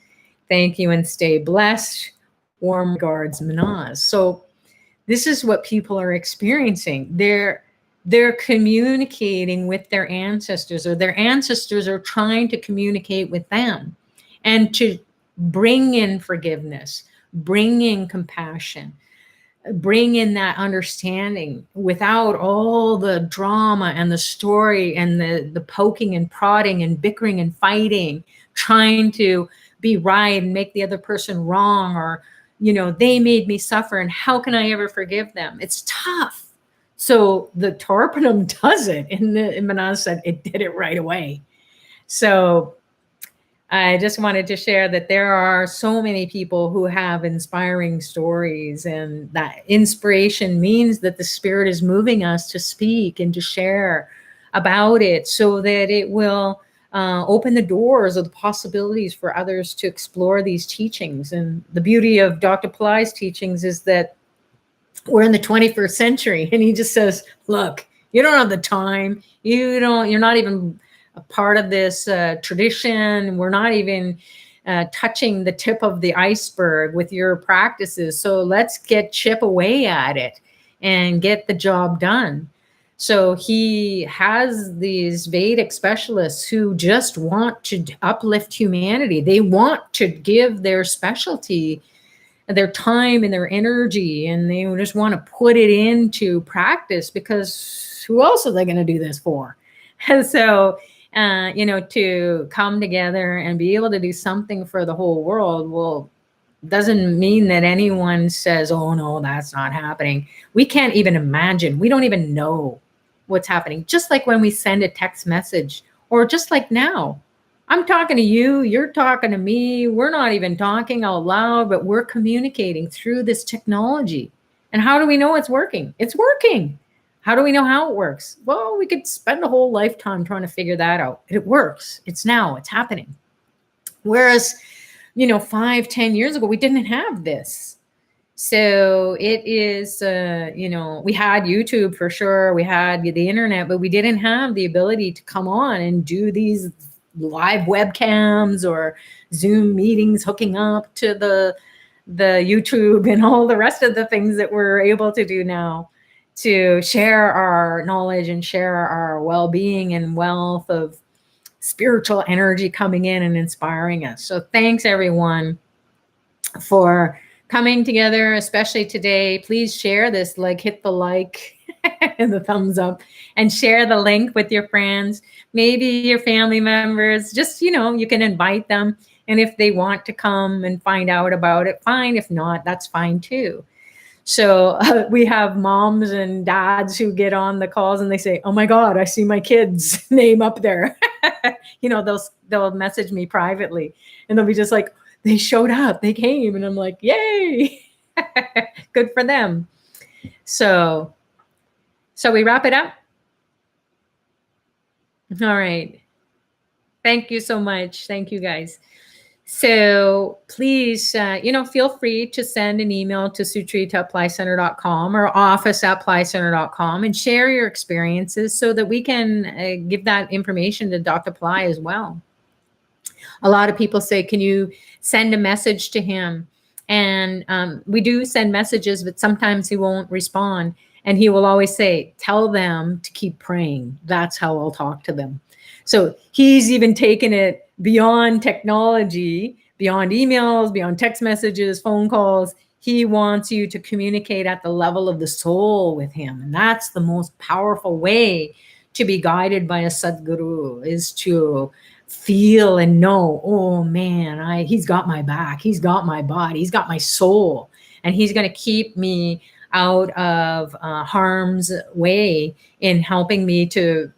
Speaker 1: Thank you and stay blessed. Warm regards, Minaj. So this is what people are experiencing. They're communicating with their ancestors, or their ancestors are trying to communicate with them and to bring in forgiveness, bring in compassion, bring in that understanding without all the drama and the story and the poking and prodding and bickering and fighting, trying to be right and make the other person wrong, or they made me suffer and how can I ever forgive them? It's tough. So the torpidum does it, and Manaz said it did it right away. So I just wanted to share that there are so many people who have inspiring stories, and that inspiration means that the spirit is moving us to speak and to share about it so that it will open the doors of the possibilities for others to explore these teachings. And the beauty of Dr. Palai's teachings is that we're in the 21st century, and he just says, look, you don't have the time. You're not even a part of this tradition. We're not even touching the tip of the iceberg with your practices. So let's chip away at it and get the job done. So he has these Vedic specialists who just want to uplift humanity. They want to give their specialty, their time and their energy, and they just want to put it into practice, because who else are they going to do this for? And so, to come together and be able to do something for the whole world, well, doesn't mean that anyone says, oh, no, that's not happening. We can't even imagine. We don't even know what's happening. Just like when we send a text message, or just like now, I'm talking to you, you're talking to me. We're not even talking out loud, but we're communicating through this technology. And how do we know it's working? It's working. How do we know how it works? Well, we could spend a whole lifetime trying to figure that out. It works. It's now. It's happening. Whereas, 5-10 years ago, we didn't have this. So it is, we had YouTube for sure. We had the internet, but we didn't have the ability to come on and do these live webcams or Zoom meetings, hooking up to the YouTube and all the rest of the things that we're able to do now to share our knowledge and share our well-being and wealth of spiritual energy coming in and inspiring us. So thanks everyone for coming together, especially today. Please share this, hit the like and the thumbs up, and share the link with your friends, maybe your family members. Just, you can invite them. And if they want to come and find out about it, fine. If not, that's fine too. So we have moms and dads who get on the calls and they say, oh my God, I see my kid's name up there. They'll message me privately, and they'll be just like, they showed up, they came. And I'm like, yay, good for them. So we wrap it up. All right. Thank you so much. Thank you guys. So please, feel free to send an email to sutrita@applycenter.com or office@applycenter.com and share your experiences so that we can give that information to Dr. Pillai as well. A lot of people say, can you send a message to him? And we do send messages, but sometimes he won't respond. And he will always say, tell them to keep praying. That's how I'll talk to them. So he's even taken it beyond technology, beyond emails, beyond text messages, phone calls. He wants you to communicate at the level of the soul with him. And that's the most powerful way to be guided by a Sadguru, is to feel and know, oh man, he's got my back. He's got my body. He's got my soul. And he's going to keep me out of harm's way in helping me to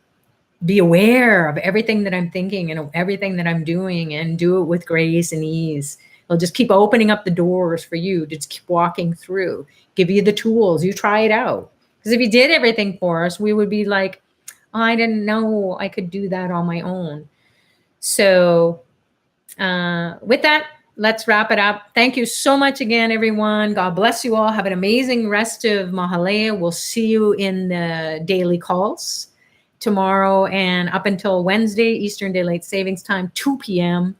Speaker 1: be aware of everything that I'm thinking and everything that I'm doing, and do it with grace and ease. He'll just keep opening up the doors for you to just keep walking through, give you the tools, you try it out. Because if he did everything for us, we would be like, oh, I didn't know I could do that on my own. So with that, let's wrap it up. Thank you so much again, everyone. God bless you all. Have an amazing rest of Mahalaya. We'll see you in the daily calls. tomorrow and up until Wednesday, Eastern Daylight Savings Time, 2 p.m.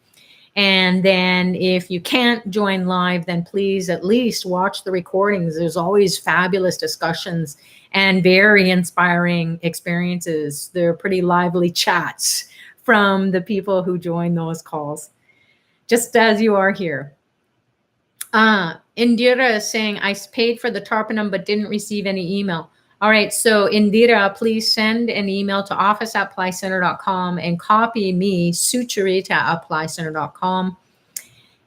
Speaker 1: And then if you can't join live, then please at least watch the recordings. There's always fabulous discussions and very inspiring experiences. They're pretty lively chats from the people who join those calls, just as you are here. Indira is saying, I paid for the Tarpanum but didn't receive any email. All right, so Indira, please send an email to office@applycenter.com and copy me, sucharita@applycenter.com.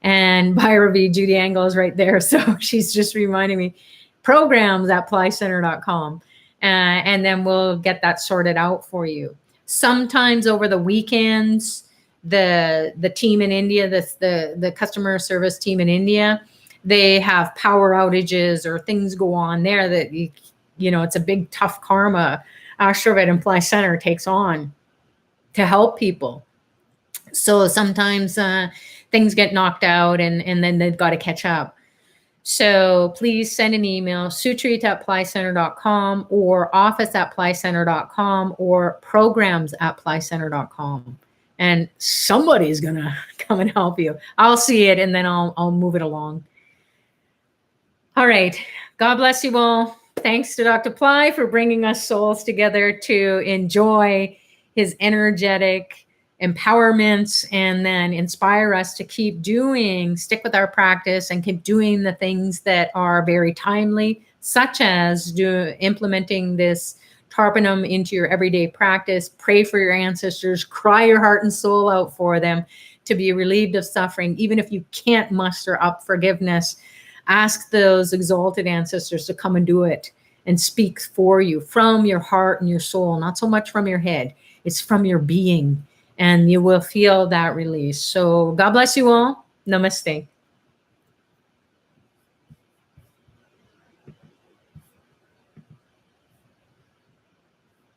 Speaker 1: And Bhairavi, Judy Angle is right there. So she's just reminding me, programs@applycenter.com. And then we'll get that sorted out for you. Sometimes over the weekends, the team in India, the customer service team in India, they have power outages or things go on there that, it's a big tough karma Ashravet and Apply Center takes on to help people. So sometimes things get knocked out and then they've got to catch up. So please send an email, sucharita@applycenter.com or office@applycenter.com or programs@applycenter.com. And somebody's going to come and help you. I'll see it and then I'll move it along. All right. God bless you all. Thanks to Dr. Ply for bringing us souls together to enjoy his energetic empowerments and then inspire us to stick with our practice and keep doing the things that are very timely, such as implementing this Tarpanum into your everyday practice. Pray for your ancestors, cry your heart and soul out for them to be relieved of suffering. Even if you can't muster up forgiveness, ask those exalted ancestors to come and do it and speak for you from your heart and your soul, not so much from your head. It's from your being, and you will feel that release. So God bless you all. Namaste.